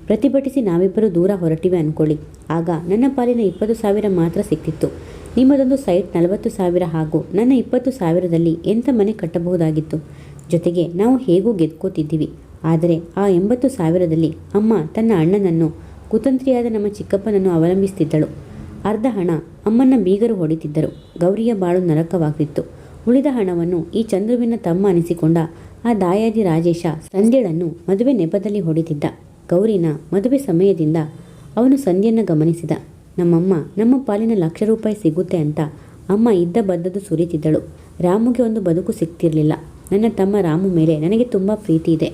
ಪ್ರತಿಭಟಿಸಿ ನಾವಿಬ್ಬರು ದೂರ ಹೊರಟಿವೆ ಅಂದ್ಕೊಳ್ಳಿ. ಆಗ ನನ್ನ ಪಾಲಿನ 20,000 ಮಾತ್ರ ಸಿಕ್ತಿತ್ತು. ನಿಮ್ಮದೊಂದು ಸೈಟ್ 40,000 ಹಾಗೂ ನನ್ನ 20,000ದಲ್ಲಿ ಎಂಥ ಮನೆ ಕಟ್ಟಬಹುದಾಗಿತ್ತು. ಜೊತೆಗೆ ನಾವು ಹೇಗೂ ಗೆದ್ಕೋತಿದ್ದೀವಿ. ಆದರೆ ಆ 80,000ದಲ್ಲಿ ಅಮ್ಮ ತನ್ನ ಅಣ್ಣನನ್ನು, ಕುತಂತ್ರಿಯಾದ ನಮ್ಮ ಚಿಕ್ಕಪ್ಪನನ್ನು ಅವಲಂಬಿಸ್ತಿದ್ದಳು. ಅರ್ಧ ಹಣ ಅಮ್ಮನ ಬೀಗರು ಹೊಡಿತಿದ್ದರು. ಗೌರಿಯ ಬಾಳು ನರಕವಾಗ್ತಿತ್ತು. ಉಳಿದ ಹಣವನ್ನು ಈ ಚಂದ್ರುವಿನ ತಮ್ಮ ಅನಿಸಿಕೊಂಡ ಆ ದಾಯಾದಿ ರಾಜೇಶ ಸಂಧ್ಯಳನ್ನು ಮದುವೆ ನೆಪದಲ್ಲಿ ಹೊಡಿತಿದ್ದ. ಗೌರಿನ ಮದುವೆ ಸಮಯದಿಂದ ಅವನು ಸಂಧ್ಯೆಯನ್ನು ಗಮನಿಸಿದ. ನಮ್ಮಮ್ಮ ನಮ್ಮ ಪಾಲಿನ ₹1,00,000 ಸಿಗುತ್ತೆ ಅಂತ ಅಮ್ಮ ಇದ್ದ ಬದ್ದದು ಸುರಿತಿದ್ದಳು. ರಾಮುಗೆ ಒಂದು ಬದುಕು ಸಿಗ್ತಿರ್ಲಿಲ್ಲ. ನನ್ನ ತಮ್ಮ ರಾಮು ಮೇಲೆ ನನಗೆ ತುಂಬ ಪ್ರೀತಿ ಇದೆ.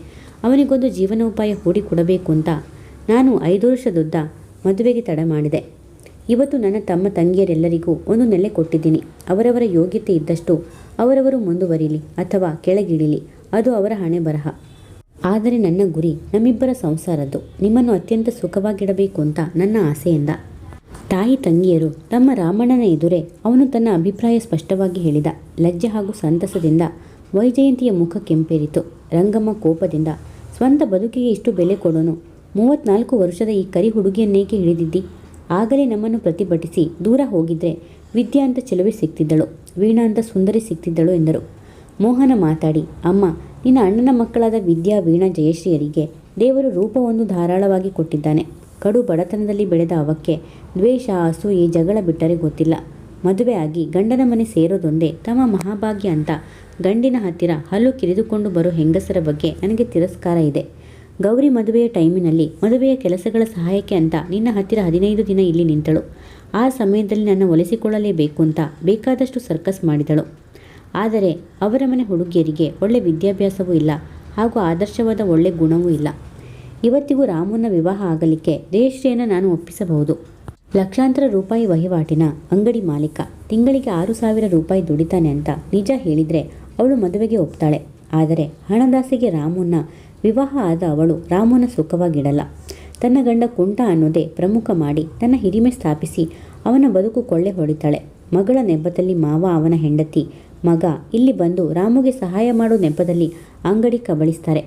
ಅವನಿಗೊಂದು ಜೀವನೋಪಾಯ ಹೂಡಿಕೊಡಬೇಕು ಅಂತ ನಾನು 5 ವರ್ಷದುದ್ದ ಮದುವೆಗೆ ತಡ ಮಾಡಿದೆ. ಇವತ್ತು ನನ್ನ ತಮ್ಮ ತಂಗಿಯರೆಲ್ಲರಿಗೂ ಒಂದು ನೆಲೆ ಕೊಟ್ಟಿದ್ದೀನಿ. ಅವರವರ ಯೋಗ್ಯತೆ ಇದ್ದಷ್ಟು ಅವರವರು ಮುಂದುವರಿಲಿ ಅಥವಾ ಕೆಳಗಿಳಿಲಿ, ಅದು ಅವರ ಹಣೆ ಬರಹ. ಆದರೆ ನನ್ನ ಗುರಿ ನಮ್ಮಿಬ್ಬರ ಸಂಸಾರದ್ದು. ನಿಮ್ಮನ್ನು ಅತ್ಯಂತ ಸುಖವಾಗಿಡಬೇಕು ಅಂತ ನನ್ನ ಆಸೆ ಎಂದ. ತಾಯಿ ತಂಗಿಯರು ತಮ್ಮ ರಾಮಣ್ಣನ ಎದುರೇ ಅವನು ತನ್ನ ಅಭಿಪ್ರಾಯ ಸ್ಪಷ್ಟವಾಗಿ ಹೇಳಿದ. ಲಜ್ಜೆ ಹಾಗೂ ಸಂತಸದಿಂದ ವೈಜಯಂತಿಯ ಮುಖ ಕೆಂಪೇರಿತು. ರಂಗಮ್ಮ ಕೋಪದಿಂದ, ಸ್ವಂತ ಬದುಕಿಗೆ ಇಷ್ಟು ಬೆಲೆ ಕೊಡೋನು 34 ವರ್ಷದ ಈ ಕರಿ ಹುಡುಗಿಯನ್ನೇಕೆ ಹಿಡಿದಿದ್ದಿ? ಆಗಲೇ ನಮ್ಮನ್ನು ಪ್ರತಿಭಟಿಸಿ ದೂರ ಹೋಗಿದ್ರೆ ವಿದ್ಯಾ ಅಂತ ಚೆಲುವೆ ಸಿಗ್ತಿದ್ದಳು, ವೀಣಾ ಅಂತ ಸುಂದರಿ ಸಿಗ್ತಿದ್ದಳು ಎಂದರು. ಮೋಹನ ಮಾತಾಡಿ, ಅಮ್ಮ, ನಿನ್ನ ಅಣ್ಣನ ಮಕ್ಕಳಾದ ವಿದ್ಯಾ, ವೀಣಾ, ಜಯಶ್ರೀಯರಿಗೆ ದೇವರು ರೂಪವೊಂದು ಧಾರಾಳವಾಗಿ ಕೊಟ್ಟಿದ್ದಾನೆ. ಕಡು ಬಡತನದಲ್ಲಿ ಬೆಳೆದ ಅವಕ್ಕೆ ದ್ವೇಷ, ಅಸೂಯೆ, ಜಗಳ ಬಿಟ್ಟರೆ ಗೊತ್ತಿಲ್ಲ. ಮದುವೆ ಆಗಿ ಗಂಡನ ಮನೆ ಸೇರೋದೊಂದೇ ತಮ್ಮ ಮಹಾಭಾಗ್ಯ ಅಂತ ಗಂಡಿನ ಹತ್ತಿರ ಹಲ್ಲು ಕಿರಿದುಕೊಂಡು ಬರೋ ಹೆಂಗಸರ ಬಗ್ಗೆ ನನಗೆ ತಿರಸ್ಕಾರ ಇದೆ. ಗೌರಿ ಮದುವೆಯ ಟೈಮಿನಲ್ಲಿ ಮದುವೆಯ ಕೆಲಸಗಳ ಸಹಾಯಕ್ಕೆ ಅಂತ ನಿನ್ನ ಹತ್ತಿರ 15 ದಿನ ಇಲ್ಲಿ ನಿಂತಳು. ಆ ಸಮಯದಲ್ಲಿ ನನ್ನ ಒಲಿಸಿಕೊಳ್ಳಲೇಬೇಕು ಅಂತ ಬೇಕಾದಷ್ಟು ಸರ್ಕಸ್ ಮಾಡಿದಳು. ಆದರೆ ಅವರ ಮನೆ ಹುಡುಗಿಯರಿಗೆ ಒಳ್ಳೆ ವಿದ್ಯಾಭ್ಯಾಸವೂ ಇಲ್ಲ ಹಾಗೂ ಆದರ್ಶವಾದ ಒಳ್ಳೆ ಗುಣವೂ ಇಲ್ಲ. ಇವತ್ತಿಗೂ ರಾಮನ ವಿವಾಹ ಆಗಲಿಕ್ಕೆ ಜಯಶ್ರೀಯನ್ನು ನಾನು ಒಪ್ಪಿಸಬಹುದು. ಲಕ್ಷಾಂತರ ರೂಪಾಯಿ ವಹಿವಾಟಿನ ಅಂಗಡಿ ಮಾಲೀಕ, ತಿಂಗಳಿಗೆ ₹6,000 ದುಡಿತಾನೆ ಅಂತ ನಿಜ ಹೇಳಿದರೆ ಅವಳು ಮದುವೆಗೆ ಒಪ್ತಾಳೆ. ಆದರೆ ಹಣದಾಸೆಗೆ ರಾಮನ ವಿವಾಹ ಆದ ಅವಳು ರಾಮನ ಸುಖವಾಗಿಡಲ್ಲ. ತನ್ನ ಗಂಡ ಕುಂಟ ಅನ್ನೋದೇ ಪ್ರಮುಖ ಮಾಡಿ ತನ್ನ ಹಿರಿಮೆ ಸ್ಥಾಪಿಸಿ ಅವನ ಬದುಕು ಕೊಳ್ಳೆ ಹೊಡಿತಾಳೆ. ಮಗಳ ನೆಪದಲ್ಲಿ ಮಾವ, ಅವನ ಹೆಂಡತಿ, ಮಗ ಇಲ್ಲಿ ಬಂದು ರಾಮುಗೆ ಸಹಾಯ ಮಾಡೋ ನೆಪದಲ್ಲಿ ಅಂಗಡಿ ಕಬಳಿಸ್ತಾರೆ.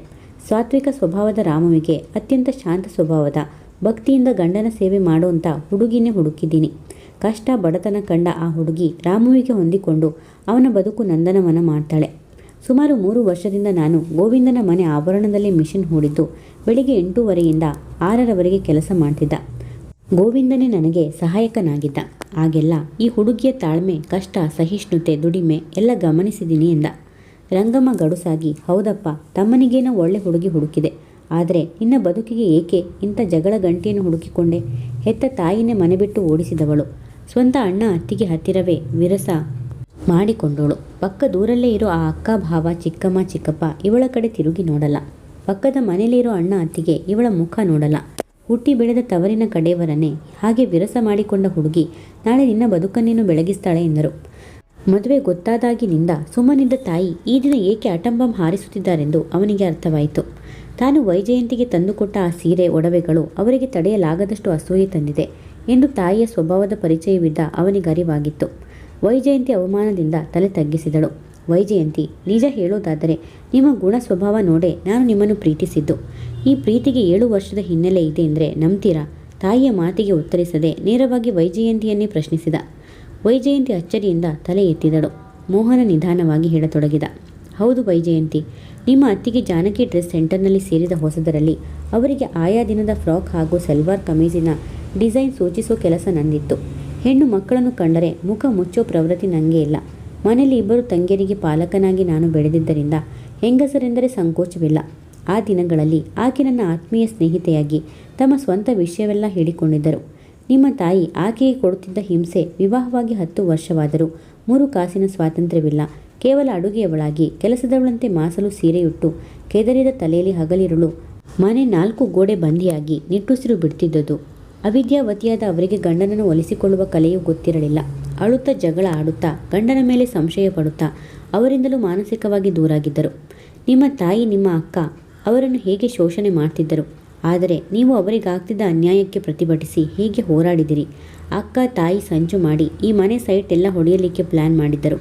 ಸಾತ್ವಿಕ ಸ್ವಭಾವದ ರಾಮುವಿಗೆ ಅತ್ಯಂತ ಶಾಂತ ಸ್ವಭಾವದ, ಭಕ್ತಿಯಿಂದ ಗಂಡನ ಸೇವೆ ಮಾಡೋಂಥ ಹುಡುಗಿನೇ ಹುಡುಕಿದ್ದೀನಿ. ಕಷ್ಟ ಬಡತನ ಕಂಡ ಆ ಹುಡುಗಿ ರಾಮುವಿಗೆ ಹೊಂದಿಕೊಂಡು ಅವನ ಬದುಕು ನಂದನವನ ಮಾಡ್ತಾಳೆ. ಸುಮಾರು 3 ವರ್ಷದಿಂದ ನಾನು ಗೋವಿಂದನ ಮನೆ ಆವರಣದಲ್ಲೇ ಮಿಷನ್ ಹೂಡಿದ್ದು ಬೆಳಿಗ್ಗೆ 8:30ಯಿಂದ 6ರವರೆಗೆ ಕೆಲಸ ಮಾಡ್ತಿದ್ದ. ಗೋವಿಂದನೇ ನನಗೆ ಸಹಾಯಕನಾಗಿದ್ದ. ಆಗೆಲ್ಲ ಈ ಹುಡುಗಿಯ ತಾಳ್ಮೆ, ಕಷ್ಟ, ಸಹಿಷ್ಣುತೆ, ದುಡಿಮೆ ಎಲ್ಲ ಗಮನಿಸಿದ್ದೀನಿ ಎಂದ. ರಂಗಮ್ಮ ಗಡುಸಾಗಿ, ಹೌದಪ್ಪ, ತಮ್ಮನಿಗೇನೋ ಒಳ್ಳೆ ಹುಡುಗಿ ಹುಡುಕಿದೆ. ಆದರೆ ನಿನ್ನ ಬದುಕಿಗೆ ಏಕೆ ಇಂಥ ಜಗಳ ಗಂಟೆಯನ್ನು ಹುಡುಕಿಕೊಂಡೆ? ಹೆತ್ತ ತಾಯಿನೇ ಮನೆ ಬಿಟ್ಟು ಓಡಿಸಿದವಳು. ಸ್ವಂತ ಅಣ್ಣ ಅತ್ತಿಗೆ ಹತ್ತಿರವೇ ವಿರಸ ಮಾಡಿಕೊಂಡೋಳು. ಪಕ್ಕ ದೂರಲ್ಲೇ ಇರೋ ಆ ಅಕ್ಕ ಭಾವ ಚಿಕ್ಕಮ್ಮ ಚಿಕ್ಕಪ್ಪ ಇವಳ ಕಡೆ ತಿರುಗಿ ನೋಡಲ್ಲ. ಪಕ್ಕದ ಮನೇಲಿರೋ ಅಣ್ಣ ಅತ್ತಿಗೆ ಇವಳ ಮುಖ ನೋಡಲ್ಲ. ಹುಟ್ಟಿ ಬೆಳೆದ ತವರಿನ ಕಡೆಯವರನ್ನೇ ಹಾಗೆ ವಿರಸ ಮಾಡಿಕೊಂಡ ಹುಡುಗಿ ನಾಳೆ ನಿನ್ನ ಬದುಕನ್ನೇನು ಬೆಳಗಿಸ್ತಾಳೆ ಎಂದರು. ಮದುವೆ ಗೊತ್ತಾದಾಗಿನಿಂದ ಸುಮ್ಮನಿದ್ದ ತಾಯಿ ಈ ದಿನ ಏಕೆ ಅಟಂಬಂ ಹಾರಿಸುತ್ತಿದ್ದಾರೆಂದು ಅವನಿಗೆ ಅರ್ಥವಾಯಿತು. ತಾನು ವೈಜಯಂತಿಗೆ ತಂದುಕೊಟ್ಟ ಆ ಸೀರೆ ಒಡವೆಗಳು ಅವರಿಗೆ ತಡೆಯಲಾಗದಷ್ಟು ಅಸೂಯೆ ತಂದಿದೆ ಎಂದು ತಾಯಿಯ ಸ್ವಭಾವದ ಪರಿಚಯವಿದ್ದ ಅವನಿಗರಿವಾಗಿತ್ತು. ವೈಜಯಂತಿ ಅವಮಾನದಿಂದ ತಲೆ ತಗ್ಗಿಸಿದಳು. ವೈಜಯಂತಿ, ನಿಜ ಹೇಳೋದಾದರೆ ನಿಮ್ಮ ಗುಣ ಸ್ವಭಾವ ನೋಡೇ ನಾನು ನಿಮ್ಮನ್ನು ಪ್ರೀತಿಸಿದ್ದು. ಈ ಪ್ರೀತಿಗೆ 7 ವರ್ಷದ ಹಿನ್ನೆಲೆ ಇದೆ ಅಂದರೆ ನಂಬ್ತೀರಾ? ತಾಯಿಯ ಮಾತಿಗೆ ಉತ್ತರಿಸದೆ ನೇರವಾಗಿ ವೈಜಯಂತಿಯನ್ನೇ ಪ್ರಶ್ನಿಸಿದ. ವೈಜಯಂತಿ ಅಚ್ಚರಿಯಿಂದ ತಲೆ ಎತ್ತಿದಳು. ಮೋಹನ ನಿಧಾನವಾಗಿ ಹೇಳತೊಡಗಿದ. ಹೌದು ವೈಜಯಂತಿ, ನಿಮ್ಮ ಅತ್ತಿಗೆ ಜಾನಕಿ ಡ್ರೆಸ್ ಸೆಂಟರ್ನಲ್ಲಿ ಸೇರಿದ ಹೊಸದರಲ್ಲಿ ಅವರಿಗೆ ಆಯಾ ದಿನದ ಫ್ರಾಕ್ ಹಾಗೂ ಸಲ್ವಾರ್ ಕಮೀಜಿನ ಡಿಸೈನ್ ಸೂಚಿಸೋ ಕೆಲಸ ನಂದಿತ್ತು. ಹೆಣ್ಣು ಮಕ್ಕಳನ್ನು ಕಂಡರೆ ಮುಖ ಮುಚ್ಚೋ ಪ್ರವೃತ್ತಿ ನನಗೆ ಇಲ್ಲ. ಮನೆಯಲ್ಲಿ 2 ತಂಗಿಯರಿಗೆ ಪಾಲಕನಾಗಿ ನಾನು ಬೆಳೆದಿದ್ದರಿಂದ ಹೆಂಗಸರೆಂದರೆ ಸಂಕೋಚವಿಲ್ಲ. ಆ ದಿನಗಳಲ್ಲಿ ಆಕೆ ನನ್ನ ಆತ್ಮೀಯ ಸ್ನೇಹಿತೆಯಾಗಿ ತಮ್ಮ ಸ್ವಂತ ವಿಷಯವೆಲ್ಲ ಹೇಳಿಕೊಂಡಿದ್ದರು. ನಿಮ್ಮ ತಾಯಿ ಆಕೆಗೆ ಕೊಡುತ್ತಿದ್ದ ಹಿಂಸೆ ವಿವಾಹವಾಗಿ 10 ವರ್ಷವಾದರೂ 3 ಕಾಸಿನ ಸ್ವಾತಂತ್ರ್ಯವಿಲ್ಲ. ಕೇವಲ ಅಡುಗೆಯವಳಾಗಿ ಕೆಲಸದವಳಂತೆ ಮಾಸಲು ಸೀರೆಯುಟ್ಟು ಕೆದರಿದ ತಲೆಯಲ್ಲಿ ಹಗಲಿರುಳು ಮನೆ 4 ಗೋಡೆ ಬಂದಿಯಾಗಿ ನಿಟ್ಟುಸಿರು ಬಿಡ್ತಿದ್ದದ್ದು. ಅವಿದ್ಯಾವತಿಯಾದ ಅವರಿಗೆ ಗಂಡನನ್ನು ಒಲಿಸಿಕೊಳ್ಳುವ ಕಲೆಯೂ ಗೊತ್ತಿರಲಿಲ್ಲ. ಅಳುತ್ತಾ ಜಗಳ ಆಡುತ್ತಾ ಗಂಡನ ಮೇಲೆ ಸಂಶಯ ಪಡುತ್ತಾ ಅವರಿಂದಲೂ ಮಾನಸಿಕವಾಗಿ ದೂರಾಗಿದ್ದರು. ನಿಮ್ಮ ತಾಯಿ ನಿಮ್ಮ ಅಕ್ಕ ಅವರನ್ನು ಹೇಗೆ ಶೋಷಣೆ ಮಾಡ್ತಿದ್ದರು. ಆದರೆ ನೀವು ಅವರಿಗಾಗ್ತಿದ್ದ ಅನ್ಯಾಯಕ್ಕೆ ಪ್ರತಿಭಟಿಸಿ ಹೀಗೆ ಹೋರಾಡಿದಿರಿ. ಅಕ್ಕ ತಾಯಿ ಸಂಚು ಮಾಡಿ ಈ ಮನೆ ಸೈಟ್ ಎಲ್ಲ ಹೊಡೆಯಲಿಕ್ಕೆ ಪ್ಲ್ಯಾನ್ ಮಾಡಿದ್ದರು.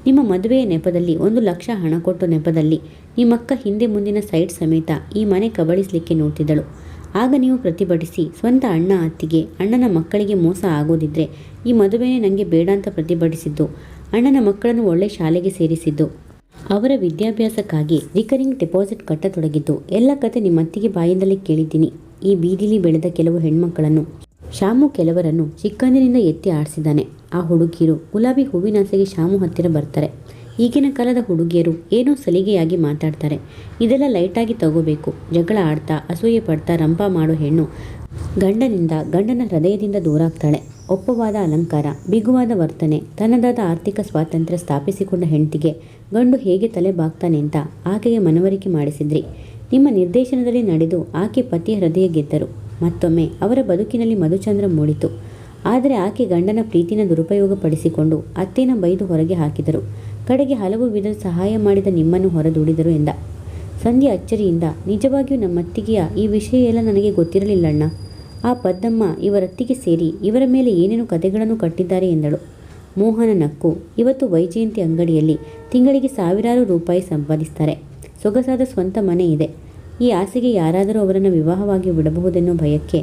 ನಿಮ್ಮ ಮದುವೆಯ ನೆಪದಲ್ಲಿ 1 ಲಕ್ಷ ಹಣ ಕೊಟ್ಟು ನೆಪದಲ್ಲಿ ನಿಮ್ಮಕ್ಕ ಹಿಂದೆ ಮುಂದಿನ ಸೈಟ್ ಸಮೇತ ಈ ಮನೆ ಕಬಳಿಸಲಿಕ್ಕೆ ನೋಡ್ತಿದ್ದಳು. ಆಗ ನೀವು ಪ್ರತಿಭಟಿಸಿ ಸ್ವಂತ ಅಣ್ಣ ಅತ್ತಿಗೆ ಅಣ್ಣನ ಮಕ್ಕಳಿಗೆ ಮೋಸ ಆಗೋದಿದ್ರೆ ಈ ಮದುವೆನೇ ನನಗೆ ಬೇಡ ಅಂತ ಪ್ರತಿಭಟಿಸಿದ್ದು. ಅಣ್ಣನ ಮಕ್ಕಳನ್ನು ಒಳ್ಳೆ ಶಾಲೆಗೆ ಸೇರಿಸಿದ್ದು. ಅವರ ವಿದ್ಯಾಭ್ಯಾಸಕ್ಕಾಗಿ ರಿಕರಿಂಗ್ ಡೆಪಾಸಿಟ್ ಕಟ್ಟತೊಡಗಿದ್ದು. ಎಲ್ಲ ಕತೆ ನಿಮ್ಮತ್ತಿಗೆ ಬಾಯಿಂದಲೇ ಕೇಳಿದ್ದೀನಿ. ಈ ಬೀದಿಲಿ ಬೆಳೆದ ಕೆಲವು ಹೆಣ್ಮಕ್ಕಳನ್ನು ಶಾಮು ಕೆಲವರನ್ನು ಚಿಕ್ಕಂದಿನಿಂದ ಎತ್ತಿ ಆಡಿಸಿದ್ದಾನೆ. ಆ ಹುಡುಗಿಯರು ಗುಲಾಬಿ ಹೂವಿನಾಸೆಗೆ ಶಾಮು ಹತ್ತಿರ ಬರ್ತಾರೆ. ಈಗಿನ ಕಾಲದ ಹುಡುಗಿಯರು ಏನೋ ಸಲಿಗೆಯಾಗಿ ಮಾತಾಡ್ತಾರೆ. ಇದೆಲ್ಲ ಲೈಟಾಗಿ ತಗೋಬೇಕು. ಜಗಳ ಆಡ್ತಾ ಅಸೂಯೆ ಪಡ್ತಾ ರಂಪ ಮಾಡೋ ಹೆಣ್ಣು ಗಂಡನ ಹೃದಯದಿಂದ ದೂರಾಗ್ತಾಳೆ. ಒಪ್ಪವಾದ ಅಲಂಕಾರ, ಬಿಗುವಾದ ವರ್ತನೆ, ತನ್ನದಾದ ಆರ್ಥಿಕ ಸ್ವಾತಂತ್ರ್ಯ ಸ್ಥಾಪಿಸಿಕೊಂಡ ಹೆಂಡತಿಗೆ ಗಂಡು ಹೇಗೆ ತಲೆ ಬಾಗ್ತಾನೆ ಅಂತ ಆಕೆಗೆ ಮನವರಿಕೆ ಮಾಡಿಸಿದ್ರಿ. ನಿಮ್ಮ ನಿರ್ದೇಶನದಲ್ಲಿ ನಡೆದು ಆಕೆ ಪತಿಯ ಹೃದಯ ಗೆದ್ದರು. ಮತ್ತೊಮ್ಮೆ ಅವರ ಬದುಕಿನಲ್ಲಿ ಮಧುಚಂದ್ರ ಮೂಡಿತು. ಆದರೆ ಆಕೆ ಗಂಡನ ಪ್ರೀತಿನ ದುರುಪಯೋಗಪಡಿಸಿಕೊಂಡು ಅತ್ತೇನ ಬೈದು ಹೊರಗೆ ಹಾಕಿದರು. ಕಡೆಗೆ ಹಲವು ವಿಧದ ಸಹಾಯ ಮಾಡಿದ ನಿಮ್ಮನ್ನು ಹೊರದೂಡಿದರು ಎಂದ. ಸಂಧ್ಯಾ ಅಚ್ಚರಿಯಿಂದ, ನಿಜವಾಗಿಯೂ ನಮ್ಮತ್ತಿಗೆಯ ಈ ವಿಷಯ ಎಲ್ಲ ನನಗೆ ಗೊತ್ತಿರಲಿಲ್ಲಣ್ಣ. ಆ ಪದ್ದಮ್ಮ ಇವರತ್ತಿಗೆ ಸೇರಿ ಇವರ ಮೇಲೆ ಏನೇನು ಕಥೆಗಳನ್ನು ಕಟ್ಟಿದ್ದಾರೆ ಎಂದಳು. ಮೋಹನ ನಕ್ಕು. ಇವತ್ತು ವೈಜಯಂತಿ ಅಂಗಡಿಯಲ್ಲಿ ತಿಂಗಳಿಗೆ ಸಾವಿರಾರು ರೂಪಾಯಿ ಸಂಪಾದಿಸ್ತಾರೆ. ಸೊಗಸಾದ ಸ್ವಂತ ಮನೆ ಇದೆ. ಈ ಆಸೆಗೆ ಯಾರಾದರೂ ಅವರನ್ನು ವಿವಾಹವಾಗಿ ಬಿಡಬಹುದೆನ್ನೋ ಭಯಕ್ಕೆ